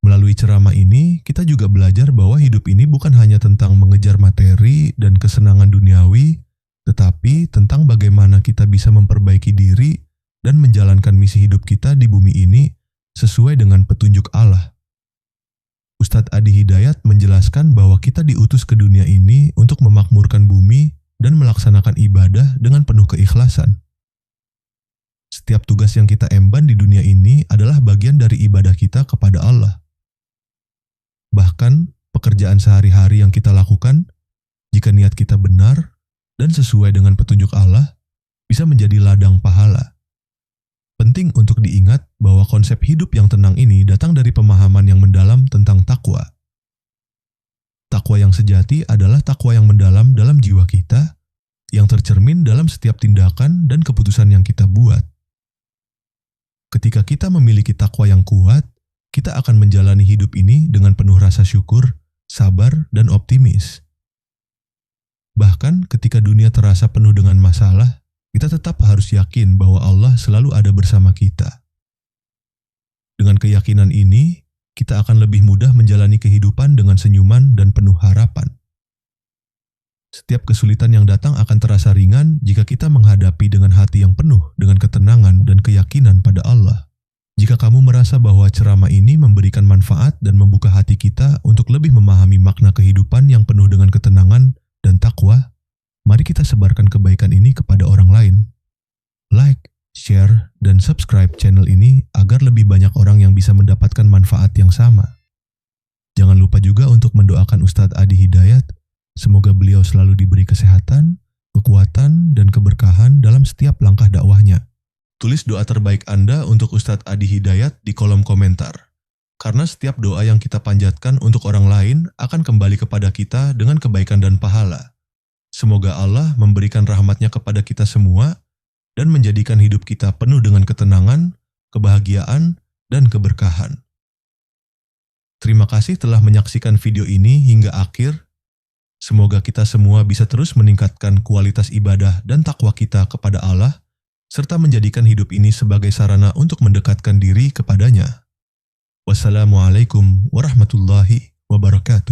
Melalui ceramah ini, kita juga belajar bahwa hidup ini bukan hanya tentang mengejar materi dan kesenangan duniawi, tetapi tentang bagaimana kita bisa memperbaiki diri dan menjalankan misi hidup kita di bumi ini sesuai dengan petunjuk Allah. Ustadz Adi Hidayat menjelaskan bahwa kita diutus ke dunia ini untuk memakmurkan bumi dan melaksanakan ibadah dengan penuh keikhlasan. Setiap tugas yang kita emban di dunia ini adalah bagian dari ibadah kita kepada Allah. Bahkan, pekerjaan sehari-hari yang kita lakukan, jika niat kita benar dan sesuai dengan petunjuk Allah, bisa menjadi ladang pahala. Penting untuk diingat bahwa konsep hidup yang tenang ini datang dari pemahaman yang mendalam tentang takwa. Takwa yang sejati adalah takwa yang mendalam dalam jiwa kita, yang tercermin dalam setiap tindakan dan keputusan yang kita buat. Ketika kita memiliki takwa yang kuat, kita akan menjalani hidup ini dengan penuh rasa syukur, sabar, dan optimis. Bahkan ketika dunia terasa penuh dengan masalah, kita tetap harus yakin bahwa Allah selalu ada bersama kita. Dengan keyakinan ini, kita akan lebih mudah menjalani kehidupan dengan senyuman dan penuh harapan. Setiap kesulitan yang datang akan terasa ringan jika kita menghadapi dengan hati yang penuh dengan ketenangan dan keyakinan pada Allah. Jika kamu merasa bahwa ceramah ini memberikan manfaat dan membuka hati kita untuk lebih memahami makna kehidupan yang penuh dengan ketenangan dan takwa, mari kita sebarkan kebaikan ini kepada orang lain. Like, share, dan subscribe channel ini agar lebih banyak orang yang bisa mendapatkan manfaat yang sama. Jangan lupa juga untuk mendoakan Ustadz Adi Hidayat. Semoga beliau selalu diberi kesehatan, kekuatan, dan keberkahan dalam setiap langkah dakwahnya. Tulis doa terbaik Anda untuk Ustadz Adi Hidayat di kolom komentar. Karena setiap doa yang kita panjatkan untuk orang lain akan kembali kepada kita dengan kebaikan dan pahala. Semoga Allah memberikan rahmatnya kepada kita semua dan menjadikan hidup kita penuh dengan ketenangan, kebahagiaan, dan keberkahan. Terima kasih telah menyaksikan video ini hingga akhir. Semoga kita semua bisa terus meningkatkan kualitas ibadah dan takwa kita kepada Allah, serta menjadikan hidup ini sebagai sarana untuk mendekatkan diri kepadanya. Wassalamualaikum warahmatullahi wabarakatuh.